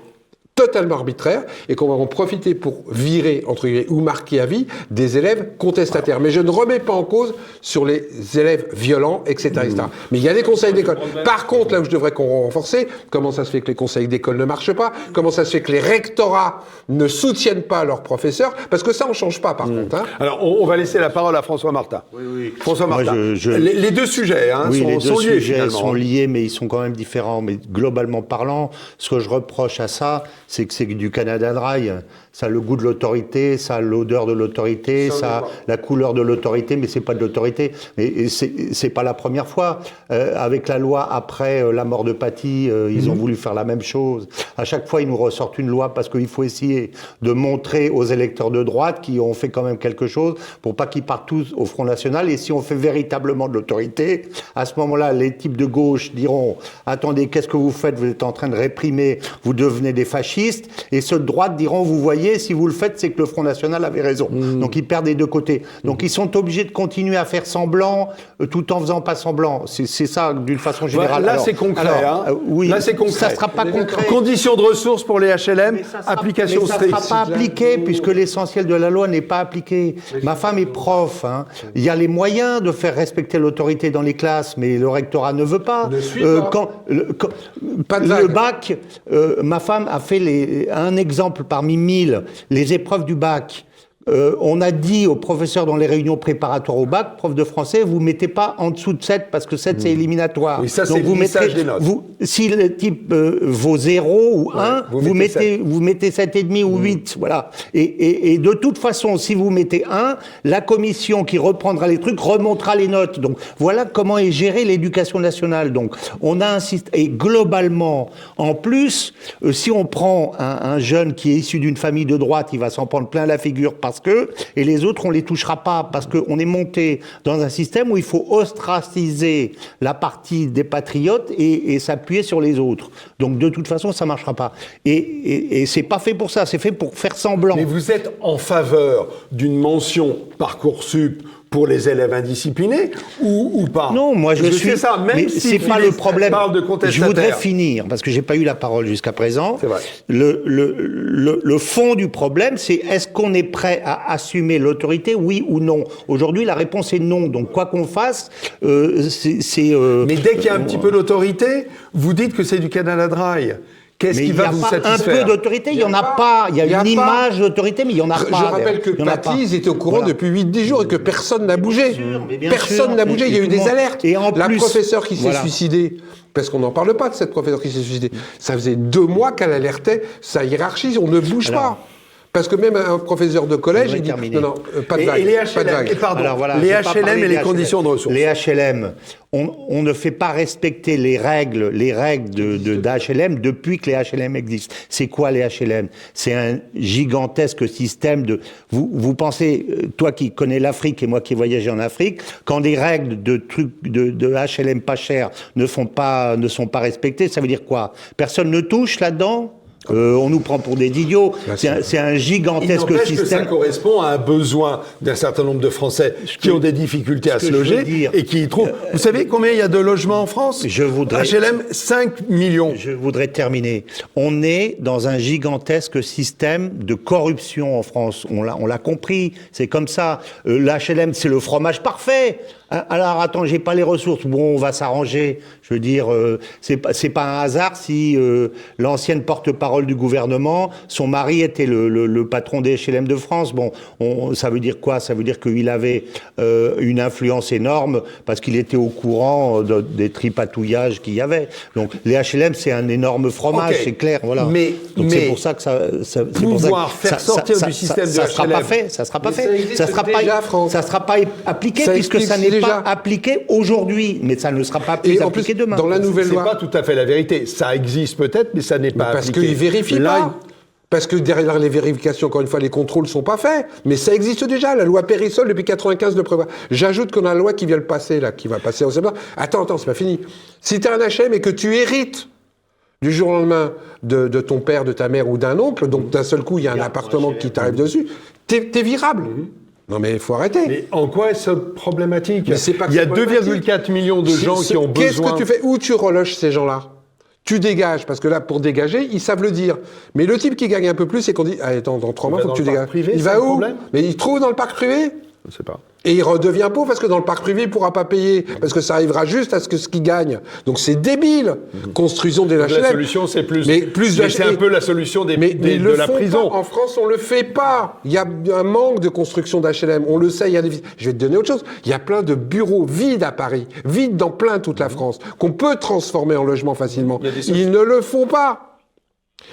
totalement arbitraire et qu'on va en profiter pour virer, entre guillemets, ou marquer à vie des élèves contestataires. Mais je ne remets pas en cause sur les élèves violents, etc. etc. Mais il y a des conseils d'école. Par contre, là où je devrais qu'on renforcer, comment ça se fait que les conseils d'école ne marchent pas? Comment ça se fait que les rectorats ne soutiennent pas leurs professeurs? Parce que ça, on ne change pas, par contre. Hein. Alors, on va laisser la parole à François Martin. Oui. François Martin. Les deux sujets sont liés, mais ils sont quand même différents. Mais globalement parlant, ce que je reproche à ça, c'est que c'est du Canada Dry. Ça a le goût de l'autorité, ça a l'odeur de l'autorité, ça a la couleur de l'autorité, mais c'est pas de l'autorité. Et c'est pas la première fois. Avec la loi après la mort de Paty, ils ont voulu faire la même chose. À chaque fois, ils nous ressortent une loi parce qu'il faut essayer de montrer aux électeurs de droite qu'ils ont fait quand même quelque chose pour pas qu'ils partent tous au Front National. Et si on fait véritablement de l'autorité, à ce moment-là, les types de gauche diront « Attendez, qu'est-ce que vous faites? Vous êtes en train de réprimer, vous devenez des fascistes. » Et ceux de droite diront « Vous voyez, si vous le faites, c'est que le Front National avait raison. » Donc ils perdent des deux côtés. Donc ils sont obligés de continuer à faire semblant tout en faisant pas semblant. C'est ça d'une façon générale. Là, c'est concret. Oui, là, c'est concret. Ça sera pas concret. Conditions de ressources pour les HLM, application stricte. Ça ne sera pas appliqué puisque l'essentiel de la loi n'est pas appliqué. Ma femme est prof. Il y a les moyens de faire respecter l'autorité dans les classes, mais le rectorat ne veut pas. Le bac, ma femme a fait un exemple parmi 1000, les épreuves du bac. On a dit aux professeurs dans les réunions préparatoires au bac, prof de français, vous mettez pas en dessous de 7 parce que 7 c'est éliminatoire. Oui, ça, c'est le message des notes. Si le type vaut 0 ou 1, vous mettez 7,5 ou 8. Voilà. Et de toute façon, si vous mettez 1, la commission qui reprendra les trucs remontera les notes. Donc voilà comment est gérée l'éducation nationale. Donc on a un système. Et globalement, en plus, si on prend un jeune qui est issu d'une famille de droite, il va s'en prendre plein la figure et les autres, on les touchera pas, parce qu'on est monté dans un système où il faut ostraciser la partie des patriotes et s'appuyer sur les autres. Donc de toute façon, ça marchera pas. Et c'est pas fait pour ça, c'est fait pour faire semblant. Mais vous êtes en faveur d'une mention Parcoursup pour les élèves indisciplinés ou pas? Non, moi je suis ça, même mais si c'est pas le problème. Parle de contestataires. Je voudrais finir parce que j'ai pas eu la parole jusqu'à présent. C'est vrai. Le fond du problème, c'est est-ce qu'on est prêt à assumer l'autorité, oui ou non? Aujourd'hui, la réponse est non. Donc quoi qu'on fasse, c'est. Mais dès qu'il y a un petit peu d'autorité, vous dites que c'est du Canada Dry. Qu'est-ce qui va vous satisfaire? Un peu d'autorité, il n'y en a pas. Il y a une image d'autorité, mais il n'y en a pas. Je rappelle que Paty, ils étaient au courant depuis 8-10 jours et que personne n'a bougé. Personne n'a bougé, il y a eu des alertes. Et en la plus, professeure qui s'est suicidée, parce qu'on n'en parle pas de cette professeure qui s'est suicidée, ça faisait 2 mois qu'elle alertait sa hiérarchie, on ne bouge pas. Parce que même un professeur de collège, il dit non, pas de vague. Et les HLM, les HLM et les conditions de ressources. Les HLM, on ne fait pas respecter les règles d'HLM depuis que les HLM existent. C'est quoi les HLM? C'est un gigantesque système de... Vous pensez, toi qui connais l'Afrique et moi qui ai voyagé en Afrique, quand des règles de HLM pas chères ne sont pas respectées, ça veut dire quoi? Personne ne touche là-dedans? On nous prend pour des idiots. C'est un gigantesque système. Que ça correspond à un besoin d'un certain nombre de Français qui ont des difficultés à se loger et qui y trouvent. Vous savez combien il y a de logements en France? HLM, 5 millions. Je voudrais terminer. On est dans un gigantesque système de corruption en France. On l'a compris. C'est comme ça. L'HLM, c'est le fromage parfait. Alors attends, j'ai pas les ressources. Bon, on va s'arranger. Je veux dire, c'est pas un hasard si l'ancienne porte-parole du gouvernement, son mari était le patron des HLM de France. Bon, ça veut dire quoi? Ça veut dire qu'il avait une influence énorme parce qu'il était au courant des tripatouillages qu'il y avait. Donc les HLM, c'est un énorme fromage, c'est clair. Voilà. Donc c'est pour ça que pouvoir faire sortir du système de HLM, ça sera pas fait. Ça sera pas fait. Ça sera pas appliqué puisque ça n'est pas appliqué aujourd'hui, mais ça ne sera pas appliqué demain. Dans la nouvelle loi, c'est pas tout à fait la vérité. Ça existe peut-être, mais ça n'est pas appliqué. Parce qu'ils vérifient pas. Parce que derrière les vérifications, encore une fois, les contrôles sont pas faits. Mais ça existe déjà. La loi Périssol, depuis 95, le prévoit. J'ajoute qu'on a la loi qui vient de passer, là, qui va passer au Sénat. Attends, c'est pas fini. Si tu es un HM et que tu hérites du jour au lendemain de ton père, de ta mère ou d'un oncle, donc d'un seul coup, il y a un appartement qui t'arrive dessus, t'es virable. Non mais il faut arrêter. Mais en quoi est-ce problématique? Il y a 2,4 millions de gens qui ont besoin... Qu'est-ce que tu fais? Où tu reloges ces gens-là? Tu dégages, parce que là, pour dégager, ils savent le dire. Mais le type qui gagne un peu plus, c'est qu'on dit, allez, dans 3 mois, il faut que tu dégages. Il va où? Mais il trouve dans le parc privé? Je sais pas. Et il redevient pauvre parce que dans le parc privé, il ne pourra pas payer. Parce que ça arrivera juste à ce qu'il gagne. Donc c'est débile. Construisons des HLM. La solution, c'est plus c'est un peu la solution de la prison. Pas. En France, on ne le fait pas. Il y a un manque de construction d'HLM. On le sait. Je vais te donner autre chose. Il y a plein de bureaux vides à Paris, vides dans toute la France, qu'on peut transformer en logement facilement. Ils ne le font pas.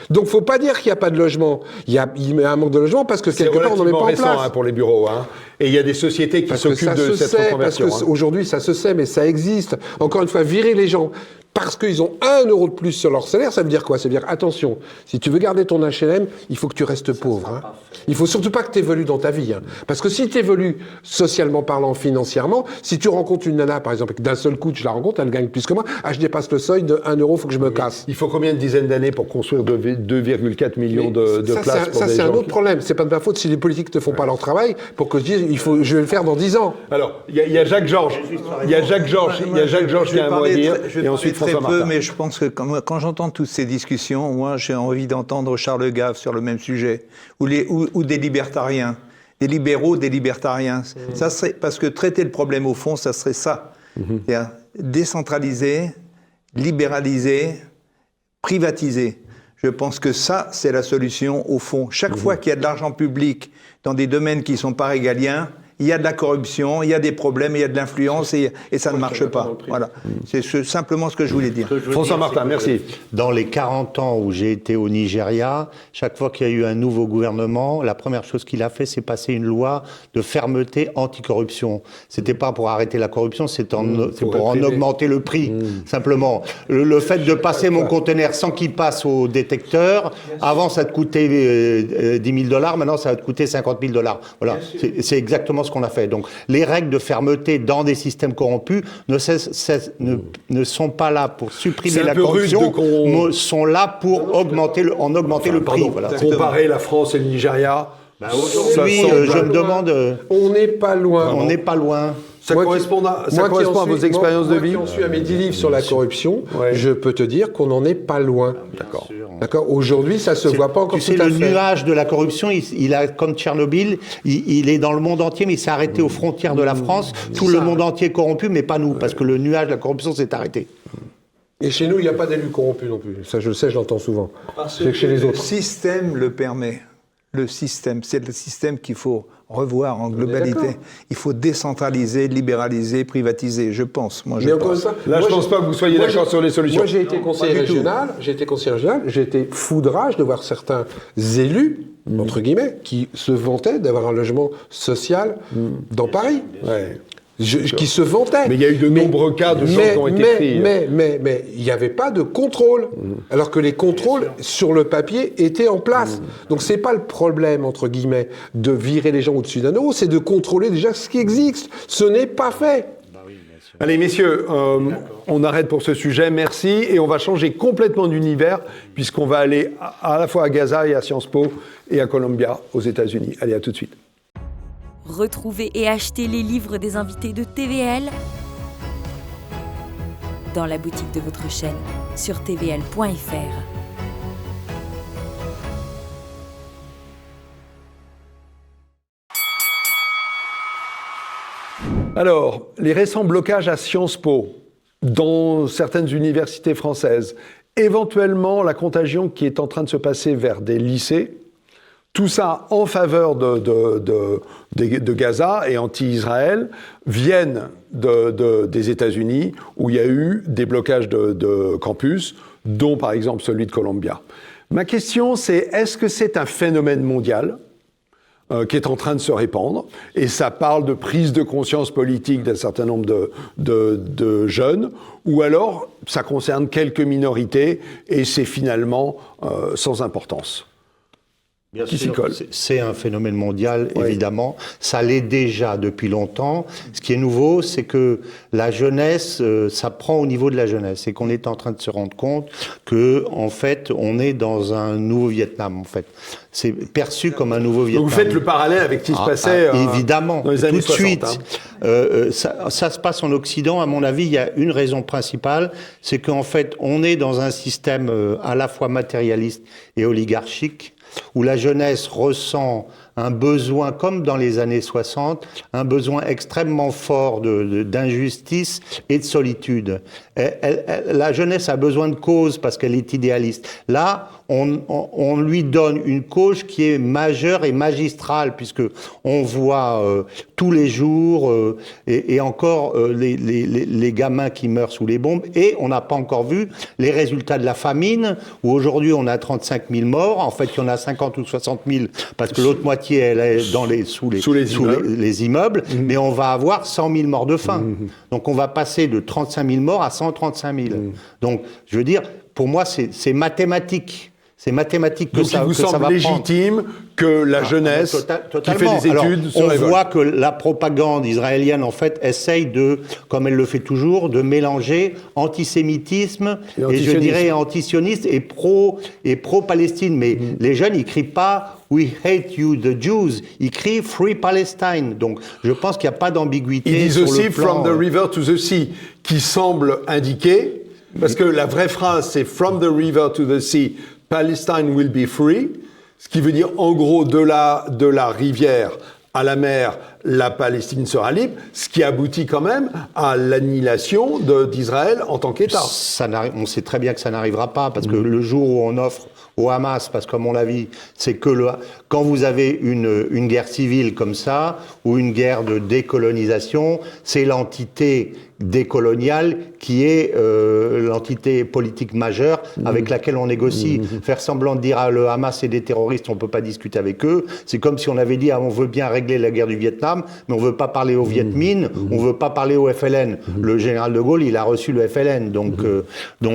Donc, faut pas dire qu'il n'y a pas de logement. Il y a un manque de logement parce que quelque part, on n'en met pas en place. C'est relativement récent pour les bureaux. Et il y a des sociétés qui s'occupent de cette reconversion. Parce qu'aujourd'hui, ça se sait, mais ça existe. Encore une fois, virer les gens parce qu'ils ont 1 euro de plus sur leur salaire, ça veut dire quoi? Ça veut dire, attention, si tu veux garder ton HLM, il faut que tu restes pauvre. Il faut surtout pas que tu évolues dans ta vie. Parce que si tu évolues socialement parlant, financièrement, si tu rencontres une nana, par exemple, et que d'un seul coup, tu la rencontres, elle gagne plus que moi, je dépasse le seuil de 1 euro, il faut que je me casse. Il faut combien de dizaines d'années pour construire 2,4 millions de places Ça, c'est un autre problème. C'est pas de ma faute si les politiques ne font pas leur travail pour que je dise, je vais le faire dans 10 ans. Alors, il y a Jacques Georges. Il y a Jacques Georges qui a un mot à dire. Et ensuite, François Martin. Mais je pense que quand j'entends toutes ces discussions, moi, j'ai envie d'entendre Charles Gave sur le même sujet, ou des libertariens, des libéraux, des libertariens. Ça serait, parce que traiter le problème au fond, ça serait ça. C'est-à-dire décentraliser, libéraliser, privatiser. Je pense que ça, c'est la solution au fond. Chaque fois qu'il y a de l'argent public dans des domaines qui ne sont pas régaliens, il y a de la corruption, il y a des problèmes, il y a de l'influence et ça ne marche pas. Voilà. C'est simplement ce que je voulais dire. François Martin, merci. Dans les 40 ans où j'ai été au Nigeria, chaque fois qu'il y a eu un nouveau gouvernement, la première chose qu'il a fait, c'est passer une loi de fermeté anticorruption. C'était pas pour arrêter la corruption, c'est pour en augmenter le prix, simplement. Le fait de passer mon conteneur sans qu'il passe au détecteur, avant ça te coûtait $10 000, maintenant ça va te coûter $50 000. Voilà, c'est exactement ce qu'on a fait. Donc, les règles de fermeté dans des systèmes corrompus ne sont pas là pour supprimer la corruption, mais sont là pour augmenter le prix. Voilà. Comparer la France et le Nigeria. Aujourd'hui, je me demande. On n'est pas loin. On n'est pas loin. Ça correspond à vos expériences de vie. Moi qui en suis à mes 10 livres sur la corruption, je peux te dire qu'on n'en est pas loin. D'accord. Aujourd'hui, ça se voit pas encore tout à fait. Le nuage de la corruption, il a, comme Tchernobyl, il est dans le monde entier, mais il s'est arrêté aux frontières de la France. Tout le monde entier est corrompu, mais pas nous, parce que le nuage de la corruption s'est arrêté. Et chez nous, il n'y a pas d'élus corrompus non plus. Ça, je le sais, je l'entends souvent. C'est chez les autres. Le système le permet. Le système, c'est le système qu'il faut revoir en globalité. Il faut décentraliser, libéraliser, privatiser, je pense. Moi, je pense. Là, je ne pense pas que vous soyez d'accord sur les solutions. Moi, j'ai été conseiller régional, j'ai été foudrage de voir certains élus, entre guillemets, qui se vantaient d'avoir un logement social dans Paris. Qui se vantaient. Mais il y a eu de nombreux cas de gens qui ont été pris. Mais il n'y avait pas de contrôle. Alors que les contrôles, sur le papier, étaient en place. Donc c'est pas le problème, entre guillemets, de virer les gens au-dessus d'un euro, c'est de contrôler déjà ce qui existe. Ce n'est pas fait. Allez, messieurs, on arrête pour ce sujet. Merci. Et on va changer complètement d'univers, puisqu'on va aller à la fois à Gaza et à Sciences Po et à Columbia, aux États-Unis. Allez, à tout de suite. Retrouvez et achetez les livres des invités de TVL dans la boutique de votre chaîne sur tvl.fr. Alors, les récents blocages à Sciences Po, dans certaines universités françaises, éventuellement la contagion qui est en train de se passer vers des lycées, tout ça en faveur de Gaza et anti-Israël, viennent des États-Unis, où il y a eu des blocages de campus, dont par exemple celui de Columbia. Ma question, c'est est-ce que c'est un phénomène mondial qui est en train de se répandre, et ça parle de prise de conscience politique d'un certain nombre de jeunes, ou alors ça concerne quelques minorités, et c'est finalement sans importance. Bien sûr, c'est un phénomène mondial, évidemment. Ça l'est déjà depuis longtemps. Ce qui est nouveau, c'est que la jeunesse, ça prend au niveau de la jeunesse. Et qu'on est en train de se rendre compte que, en fait, on est dans un nouveau Vietnam, en fait. C'est perçu comme un nouveau Vietnam. Donc vous faites le parallèle avec ce qui se passait évidemment, dans les années 60. Tout de suite. Ça se passe en Occident. À mon avis, il y a une raison principale, c'est qu'en fait, on est dans un système à la fois matérialiste et oligarchique, où la jeunesse ressent un besoin, comme dans les années 60, un besoin extrêmement fort d'injustice et de solitude. La jeunesse a besoin de cause parce qu'elle est idéaliste. Là, on lui donne une cause qui est majeure et magistrale, puisque on voit tous les jours et encore les gamins qui meurent sous les bombes, et on n'a pas encore vu les résultats de la famine, où aujourd'hui on a 35 000 morts, en fait il y en a 50 ou 60 000, parce que l'autre moitié elle est sous les immeubles, mais on va avoir 100 000 morts de faim. Donc on va passer de 35 000 morts à 135 000. Donc je veux dire, pour moi c'est mathématique. C'est mathématique que ça va prendre. Donc il vous semble légitime que la jeunesse qui fait des études on voit que la propagande israélienne, en fait, essaye de, comme elle le fait toujours, de mélanger antisémitisme et je dirais antisioniste et pro-Palestine. Mais les jeunes, ils crient pas « We hate you, the Jews », ils crient « Free Palestine ». Donc je pense qu'il n'y a pas d'ambiguïté. Ils disent aussi « From the river to the sea », qui semble indiquer, parce que la vraie phrase c'est « From the river to the sea ». Palestine will be free, ce qui veut dire en gros de la rivière à la mer, la Palestine sera libre, ce qui aboutit quand même à l'annihilation d'Israël en tant qu'État. On sait très bien que ça n'arrivera pas, parce que le jour où on offre au Hamas, parce que comme on l'a vu, c'est que quand vous avez une guerre civile comme ça, ou une guerre de décolonisation, c'est l'entité décoloniale qui est l'entité politique majeure avec laquelle on négocie. Faire semblant de dire à le Hamas c'est des terroristes, on ne peut pas discuter avec eux, c'est comme si on avait dit on veut bien régler la guerre du Vietnam, mais on ne veut pas parler au Viet Minh, on ne veut pas parler au FLN. Le général de Gaulle, il a reçu le FLN. Donc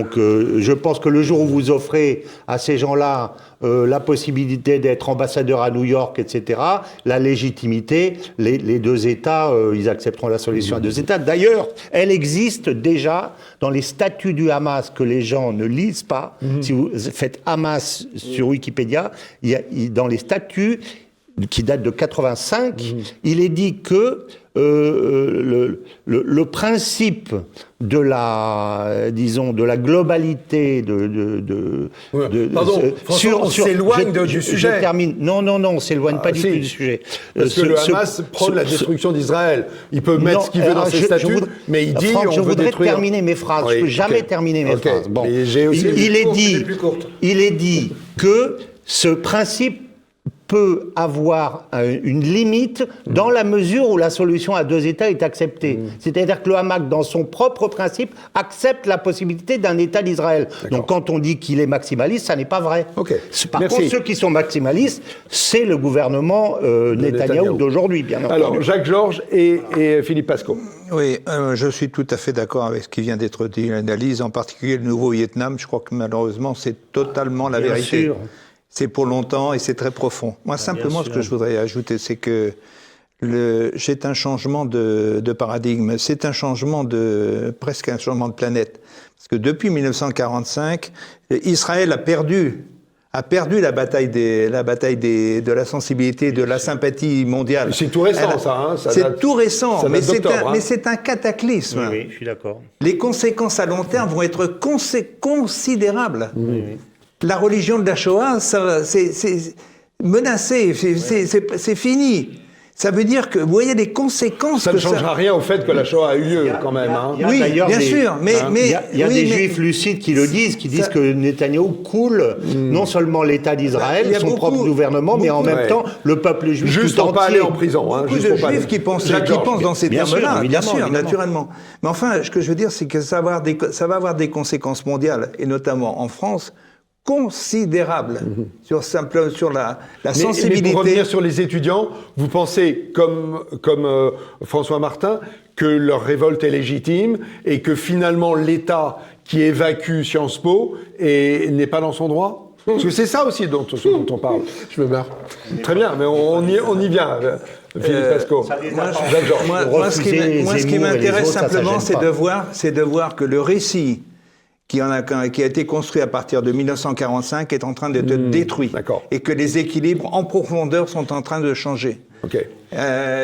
je pense que le jour où vous offrez à ces gens-là la possibilité d'être ambassadeur à New York, etc., la légitimité, les deux États, ils accepteront la solution à deux États. D'ailleurs, elle existe déjà dans les statuts du Hamas que les gens ne lisent pas. Si vous faites Hamas sur Wikipédia, dans les statuts qui datent de 85, il est dit que le principe de la globalité François, on s'éloigne du sujet. Je termine. Non, on s'éloigne pas du tout du sujet. Parce que le Hamas prône la destruction d'Israël. Il peut mettre ce qu'il veut dans ses statuts, mais il dit Franck, on veut détruire. Je voudrais terminer mes phrases. Je peux jamais terminer mes phrases. Bon. Il est dit que ce principe peut avoir une limite dans la mesure où la solution à deux États est acceptée. C'est-à-dire que le Hamas, dans son propre principe, accepte la possibilité d'un État d'Israël. Donc quand on dit qu'il est maximaliste, ça n'est pas vrai. Par contre, ceux qui sont maximalistes, c'est le gouvernement Netanyahou d'aujourd'hui, bien entendu. Alors, Jacques Georges et Philippe Pascot. Oui, je suis tout à fait d'accord avec ce qui vient d'être dit, l'analyse, en particulier le nouveau Vietnam. Je crois que malheureusement, c'est totalement la vérité. Sûr. C'est pour longtemps et c'est très profond. Moi, simplement, ce que je voudrais ajouter, c'est que c'est un changement de paradigme. C'est un changement presque un changement de planète. Parce que depuis 1945, Israël a perdu la bataille de la sensibilité, de la sympathie mondiale. C'est tout récent, ça. C'est tout récent, mais c'est un cataclysme. Oui, je suis d'accord. Les conséquences à long terme vont être considérables. Oui. La religion de la Shoah, c'est menacé, c'est fini. Ça veut dire que, vous voyez, les conséquences... Ça ne changera rien au fait que la Shoah a eu lieu, quand même. Oui, bien sûr, mais... Il y a des juifs lucides qui le disent, qui disent que Netanyahou coule non seulement l'État d'Israël, son propre gouvernement, mais en même temps le peuple juif juste tout entier. Juste pas aller en prison. Beaucoup de juifs qui pensent dans ces termes-là, bien sûr, naturellement. Mais enfin, ce que je veux dire, c'est que ça va avoir des conséquences mondiales, et notamment en France, considérable sur la sensibilité. Mais pour revenir sur les étudiants, vous pensez, comme François Martin, que leur révolte est légitime et que finalement l'État qui évacue Sciences Po n'est pas dans son droit ? Parce que c'est ça aussi dont on parle. Je me marre. Très bien, mais on y vient. Philippe Pascot. Moi, ce qui m'intéresse simplement, c'est de voir que le récit qui a été construit à partir de 1945 est en train d'être détruit. Et que les équilibres en profondeur sont en train de changer.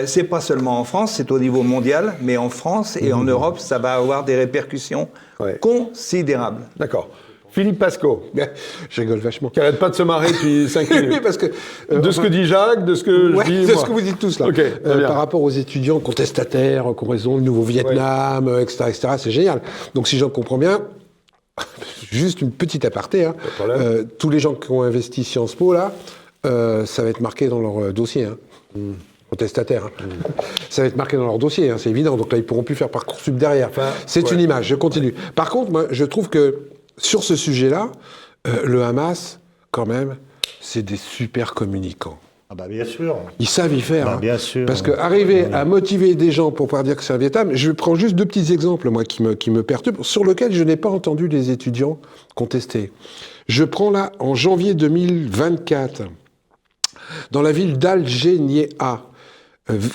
C'est pas seulement en France, c'est au niveau mondial, mais en France et en Europe, ça va avoir des répercussions considérables. D'accord. Philippe Pasco. Je rigole vachement. Qui arrête pas de se marrer depuis 5 minutes. Oui, parce que... de ce que dit Jacques, de ce que je dis de moi. ce que vous dites tous là. Okay, par rapport aux étudiants contestataires, qui ont raison, le nouveau Vietnam, etc., c'est génial. Donc si j'en comprends bien, juste une petite aparté, hein, tous les gens qui ont investi Sciences Po, là, ça va être marqué dans leur dossier. Hein. Contestataires. Hein. Ça va être marqué dans leur dossier, hein, c'est évident. Donc là, ils ne pourront plus faire Parcoursup derrière. Enfin, c'est une image, je continue. Par contre, moi, je trouve que sur ce sujet-là, le Hamas, quand même, c'est des super communicants. Ah bah bien sûr. Ils savent y faire. Bah, hein. bien sûr. Parce qu'arriver à motiver des gens pour pouvoir dire que c'est un Vietnam, je prends juste 2 petits exemples, moi, qui me perturbent, sur lesquels je n'ai pas entendu les étudiants contester. Je prends là, en janvier 2024, dans la ville d'Al-Génia,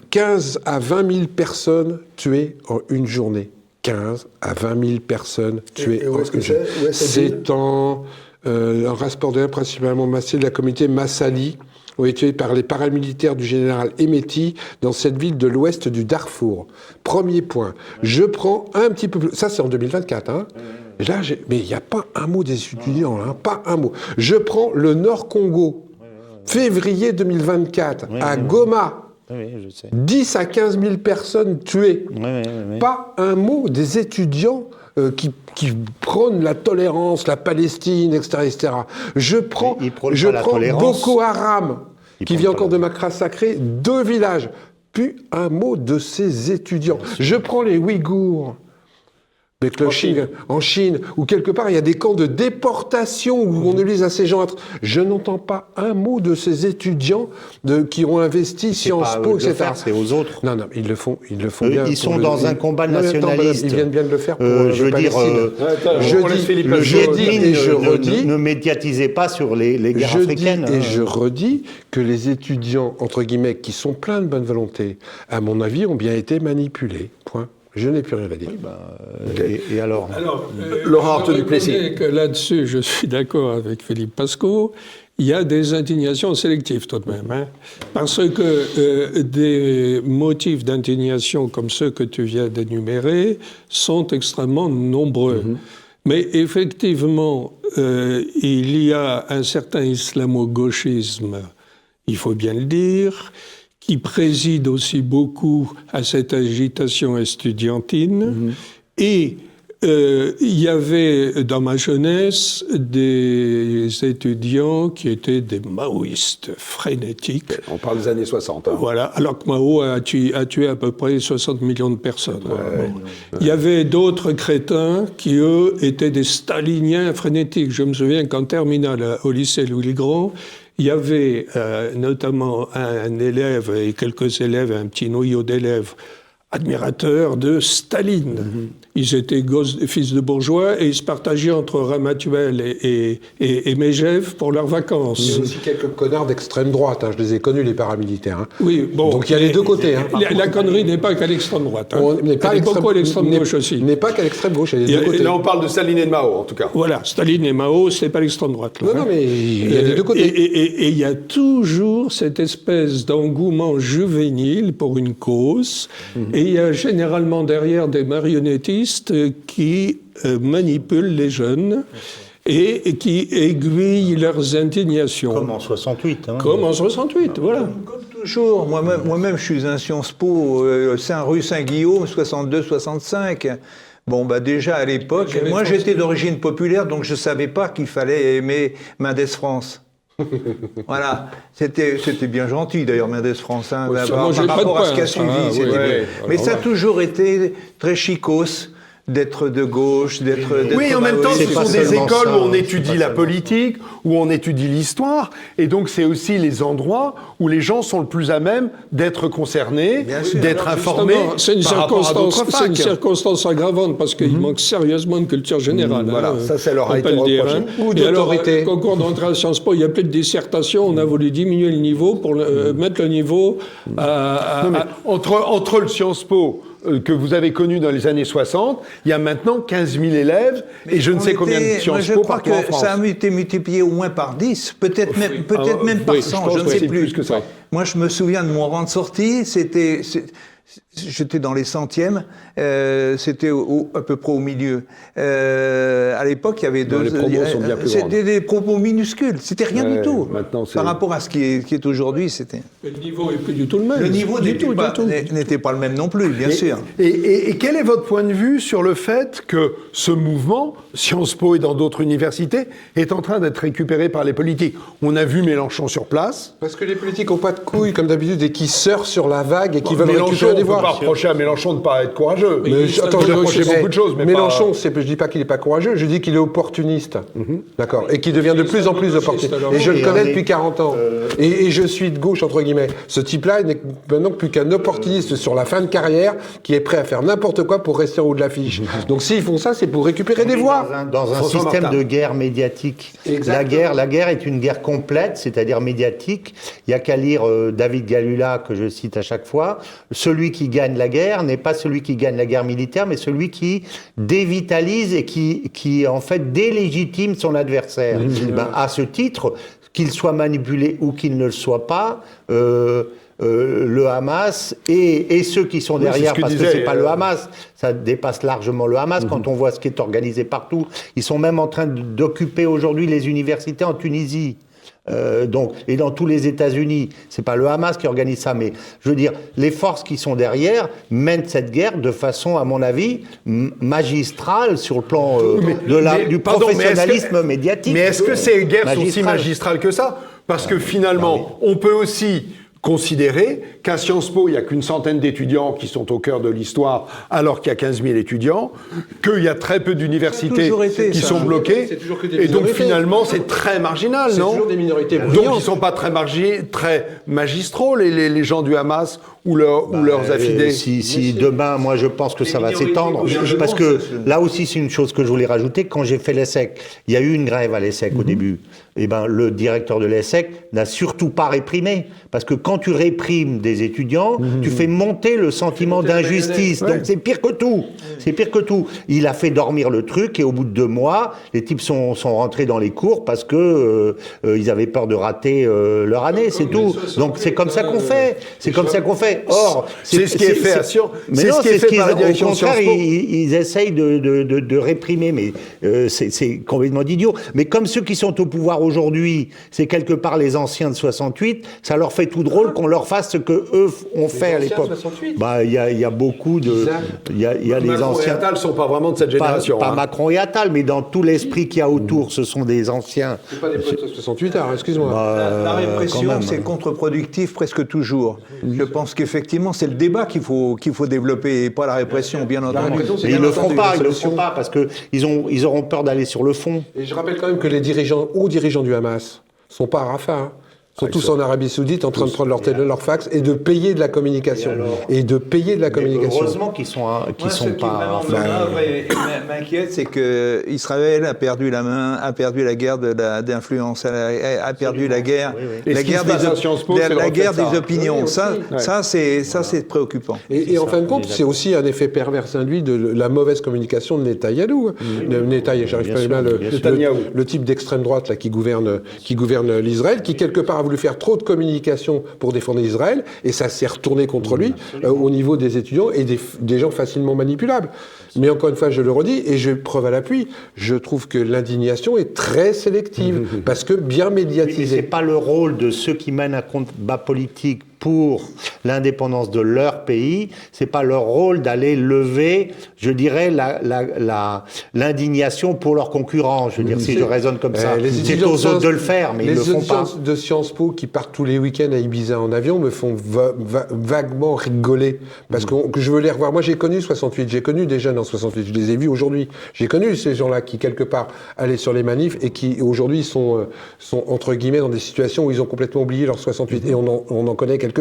15 à 20 000 personnes tuées en une journée. 15 à 20 000 personnes tuées en une journée. C'est un raspordien principalement massé de la communauté Massali, ont été tués par les paramilitaires du général Hemeti dans cette ville de l'ouest du Darfour. Premier point. Je prends un petit peu plus... Ça, c'est en 2024. Hein. Là, mais il n'y a pas un mot des étudiants, hein, pas un mot. Je prends le Nord-Congo. Février 2024, à Goma. Oui, je sais. 10 à 15 000 personnes tuées. Oui. Pas un mot des étudiants qui prônent la tolérance, la Palestine, etc. Je prends Boko Haram, qui vient encore de massacrer 2 villages. Plus un mot de ces étudiants. Je prends les Ouïghours. Avec le Chine, en Chine, où quelque part il y a des camps de déportation où on oblige à ces gens à être... Je n'entends pas un mot de ces étudiants qui ont investi Sciences Po, etc. C'est aux autres. Non, ils le font bien. Ils sont dans un combat nationaliste. Ils viennent bien de le faire pour je veux dire, ne médiatisez pas sur les guerres africaines. Et je redis que les étudiants, entre guillemets, qui sont pleins de bonne volonté, à mon avis, ont bien été manipulés. Point. Je n'ai plus rien à dire. Oui, et alors Laurent Arthaud-Duplessis. Que là-dessus, je suis d'accord avec Philippe Pasco. Il y a des indignations sélectives tout de même. Hein, parce que des motifs d'indignation comme ceux que tu viens d'énumérer sont extrêmement nombreux. Mais effectivement, il y a un certain islamo-gauchisme, il faut bien le dire, qui préside aussi beaucoup à cette agitation estudiantine. Et il y avait dans ma jeunesse des étudiants qui étaient des maoïstes frénétiques. On parle des années 60. Hein. Voilà, alors que Mao a tué à peu près 60 millions de personnes. Il y avait d'autres crétins qui, eux, étaient des staliniens frénétiques. Je me souviens qu'en terminale au lycée Louis-le-Grand, il y avait notamment un élève et quelques élèves, un petit noyau d'élèves admirateurs de Staline. Ils étaient fils de bourgeois et ils se partageaient entre Ramatuelle et Megève pour leurs vacances. Il y a aussi quelques connards d'extrême droite, hein, je les ai connus, les paramilitaires. Hein. Oui, bon. Donc il y a les deux côtés. Hein, la connerie n'est pas qu'à l'extrême droite. Hein. Elle est beaucoup à l'extrême gauche aussi. N'est pas qu'à l'extrême gauche, il y a les deux côtés. Là, on parle de Staline et de Mao, en tout cas. Voilà, Staline et Mao, c'est pas l'extrême droite. Là, non, mais il y a les deux côtés. Et il y a toujours cette espèce d'engouement juvénile pour une cause, et il y a généralement derrière des marionnettistes qui manipulent les jeunes et qui aiguillent leurs indignations. Comme en 68. Hein. Comme en 68, voilà. Comme toujours. Moi-même, je suis un Sciences Po, rue Saint-Guillaume, 62-65. Bon, déjà à l'époque, moi j'étais d'origine populaire, donc je ne savais pas qu'il fallait aimer Mendes France. Voilà, c'était bien gentil d'ailleurs Mendes France, hein, par rapport à ce qui a suivi. Mais ça a toujours été très chicos d'être de gauche, d'être... Oui, en même temps, ce sont des écoles où on étudie la politique, où on étudie l'histoire, et donc c'est aussi les endroits où les gens sont le plus à même d'être concernés, d'être informés par rapport à d'autres facs. C'est une circonstance aggravante, parce qu'il manque sérieusement de culture générale. Voilà, ça leur a été reproché. Ou d'autorité. Concours d'entrée à Sciences Po, il n'y a plus de dissertation, on a voulu diminuer le niveau pour mettre le niveau entre le Sciences Po que vous avez connu dans les années 60, il y a maintenant 15 000 élèves et je ne sais combien de Sciences Po partout en France. Je crois que ça a été multiplié au moins par 10, peut-être même par 100, je ne sais plus. Que ça. Moi, je me souviens de mon rang de sortie, c'était j'étais dans les centièmes, c'était à peu près au milieu. À l'époque, il y avait les promos sont bien plus grandes. C'était des promos minuscules, c'était rien du tout. Maintenant, par rapport à ce qui est aujourd'hui, c'était... Le niveau n'est plus du tout le même. Le niveau n'était pas le même non plus, bien sûr. Et quel est votre point de vue sur le fait que ce mouvement, Sciences Po et dans d'autres universités, est en train d'être récupéré par les politiques? On a vu Mélenchon sur place. Parce que les politiques n'ont pas de couilles, comme d'habitude, et qui surfent sur la vague et qui veulent récupérer des voix. On ne peut pas reprocher à Mélenchon de ne pas être courageux. Attends, je reproche beaucoup de choses. Mais Mélenchon, je ne dis pas qu'il n'est pas courageux, je dis qu'il est opportuniste. D'accord. Et qu'il devient de plus en plus opportuniste. Et je le connais depuis 40 ans. Et je suis de gauche, entre guillemets. Ce type-là n'est maintenant plus qu'un opportuniste sur la fin de carrière qui est prêt à faire n'importe quoi pour rester en haut de l'affiche. Donc s'ils font ça, c'est pour récupérer des voix. Dans un système de guerre médiatique. La guerre est une guerre complète, c'est-à-dire médiatique. Il n'y a qu'à lire David Galula, que je cite à chaque fois. Celui qui gagne la guerre n'est pas celui qui gagne la guerre militaire, mais celui qui dévitalise et qui en fait délégitime son adversaire. À ce titre, qu'il soit manipulé ou qu'il ne le soit pas, le Hamas et ceux qui sont derrière, parce que c'est pas le Hamas, ça dépasse largement le Hamas. Quand on voit ce qui est organisé partout, ils sont même en train d'occuper aujourd'hui les universités en Tunisie. Et dans tous les États-Unis, c'est pas le Hamas qui organise ça, mais je veux dire, les forces qui sont derrière mènent cette guerre de façon, à mon avis, magistrale sur le plan du professionnalisme médiatique. Mais est-ce que ces guerres sont si magistrales que ça? Parce que finalement, on peut aussi considérer qu'à Sciences Po, il n'y a qu'une centaine d'étudiants qui sont au cœur de l'histoire, alors qu'il y a 15 000 étudiants, qu'il y a très peu d'universités qui sont bloquées, et donc finalement, c'est très marginal, non? C'est toujours des minorités brillantes. Donc ils ne sont pas très magistraux, les gens du Hamas ou leurs affidés. Si demain, moi je pense que ça va s'étendre, parce que là aussi c'est une chose que je voulais rajouter, quand j'ai fait l'ESSEC, il y a eu une grève à l'ESSEC au début, et le directeur de l'ESSEC n'a surtout pas réprimé, parce que quand tu réprimes des étudiants, tu fais monter le sentiment d'injustice, donc c'est pire que tout, c'est pire que tout. Il a fait dormir le truc, et au bout de 2 mois, les types sont rentrés dans les cours parce que ils avaient peur de rater leur année, c'est tout. Donc c'est comme ça qu'on fait, c'est comme ça qu'on fait. Or, c'est ce qui est fait à Sciences Po. Mais non, c'est ce qui est fait par la direction de Sciences Po. Ils essayent de réprimer, mais c'est complètement idiot. Mais comme ceux qui sont au pouvoir aujourd'hui, c'est quelque part les anciens de 68, ça leur fait tout drôle qu'on leur fasse ce que eux ont fait à l'époque. Il y a beaucoup de... Il y a les Macron anciens... et Attal ne sont pas vraiment de cette génération. Pas Macron et Attal, mais dans tout l'esprit qu'il y a autour, ce sont des anciens. C'est pas des potes de 68 ans, excuse-moi. La répression, c'est contre-productif presque toujours. Je pense qu'effectivement, c'est le débat qu'il faut développer et pas la répression, bien entendu. Mais ils ne le feront pas, parce qu'ils auront peur d'aller sur le fond. Et je rappelle quand même que les hauts dirigeants du Hamas sont pas à Rafah, sont tous en Arabie Saoudite en train de prendre leur fax et de payer de la communication. Heureusement qu'ils sont pas... Ce qui m'inquiète, c'est que Israël a perdu la main, a perdu la guerre d'influence, a perdu la guerre, la guerre des opinions. Ça, c'est préoccupant. Et en fin de compte, c'est aussi un effet pervers induit de la mauvaise communication de Netanyahou. Netanyahou, j'arrive pas bien, le type d'extrême droite là qui gouverne l'Israël, qui quelque part a voulu faire trop de communication pour défendre Israël, et ça s'est retourné contre lui au niveau des étudiants et des gens facilement manipulables. Mais encore une fois, je le redis, et je preuve à l'appui, je trouve que l'indignation est très sélective, parce que bien médiatisée. Mais c'est pas le rôle de ceux qui mènent un combat politique pour l'indépendance de leur pays, c'est pas leur rôle d'aller lever, je dirais, l'indignation pour leurs concurrents. Je veux dire, si je raisonne comme ça, c'est aux autres de le faire, mais ils le font pas. Les de Sciences Po qui partent tous les week-ends à Ibiza en avion me font vaguement rigoler, parce que je veux les revoir. Moi, j'ai connu 68, j'ai connu des jeunes en 68, je les ai vus aujourd'hui. J'ai connu ces gens-là qui, quelque part, allaient sur les manifs et qui, aujourd'hui, sont entre guillemets, dans des situations où ils ont complètement oublié leur 68. Et on en connaît quelques-uns.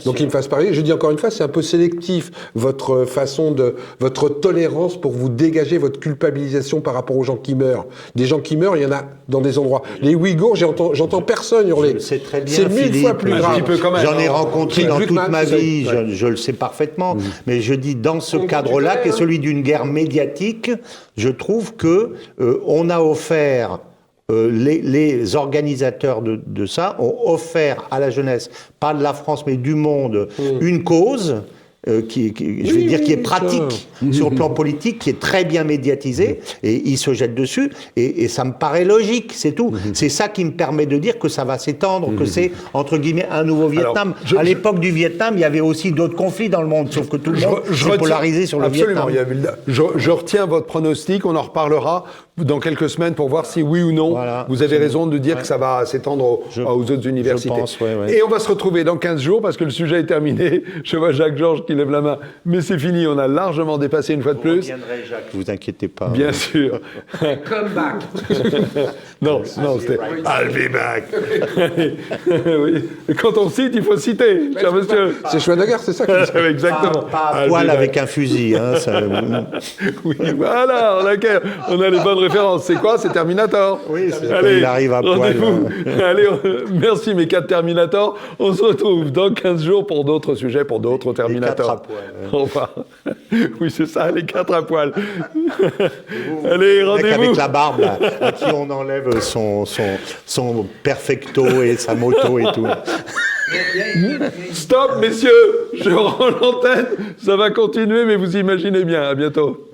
Donc ils me fassent parler. Je dis encore une fois, c'est un peu sélectif, votre tolérance pour vous dégager votre culpabilisation par rapport aux gens qui meurent. Des gens qui meurent, il y en a dans des endroits. Les Ouïghours, j'entends personne hurler. C'est très bien, c'est 1000 fois plus grave. J'en ai rencontré dans toute ma vie, je le sais parfaitement, mais je dis dans ce cadre-là, qui est celui d'une guerre médiatique, je trouve que on a offert... les organisateurs de ça ont offert à la jeunesse, pas de la France mais du monde, une cause qui est pratique sur le plan politique, qui est très bien médiatisé, et il se jette dessus, et ça me paraît logique, c'est tout. C'est ça qui me permet de dire que ça va s'étendre, que c'est, entre guillemets, un nouveau Vietnam. À l'époque du Vietnam, il y avait aussi d'autres conflits dans le monde, sauf que tout le monde s'est polarisé sur le Vietnam. Je retiens votre pronostic, on en reparlera dans quelques semaines pour voir si oui ou non vous avez raison de dire que ça va s'étendre aux autres universités. Je pense, Et on va se retrouver dans 15 jours parce que le sujet est terminé. Je vois Jacques-Georges qui lève la main, mais c'est fini, on a largement dépassé une fois de plus. Vous reviendrez, Jacques, vous inquiétez pas. Bien sûr. Comeback. non, c'était I'll be back. Oui. Quand on cite, il faut citer, cher monsieur. C'est Schwarzenegger, c'est ça Exactement. Pas à poil avec un fusil. Hein, ça... Oui, voilà, on a les bonnes références. C'est quoi? C'est Terminator. Oui, allez, il arrive à poil. Allez, merci mes 4 Terminators. On se retrouve dans 15 jours pour d'autres sujets, pour d'autres Terminators. Les 4 à poil. Au revoir. Oui, c'est ça, les 4 à poil. Allez, rendez-vous. Avec la barbe, là, à qui on enlève son perfecto et sa moto et tout. Stop, messieurs. Je rends l'antenne. Ça va continuer, mais vous imaginez bien. À bientôt.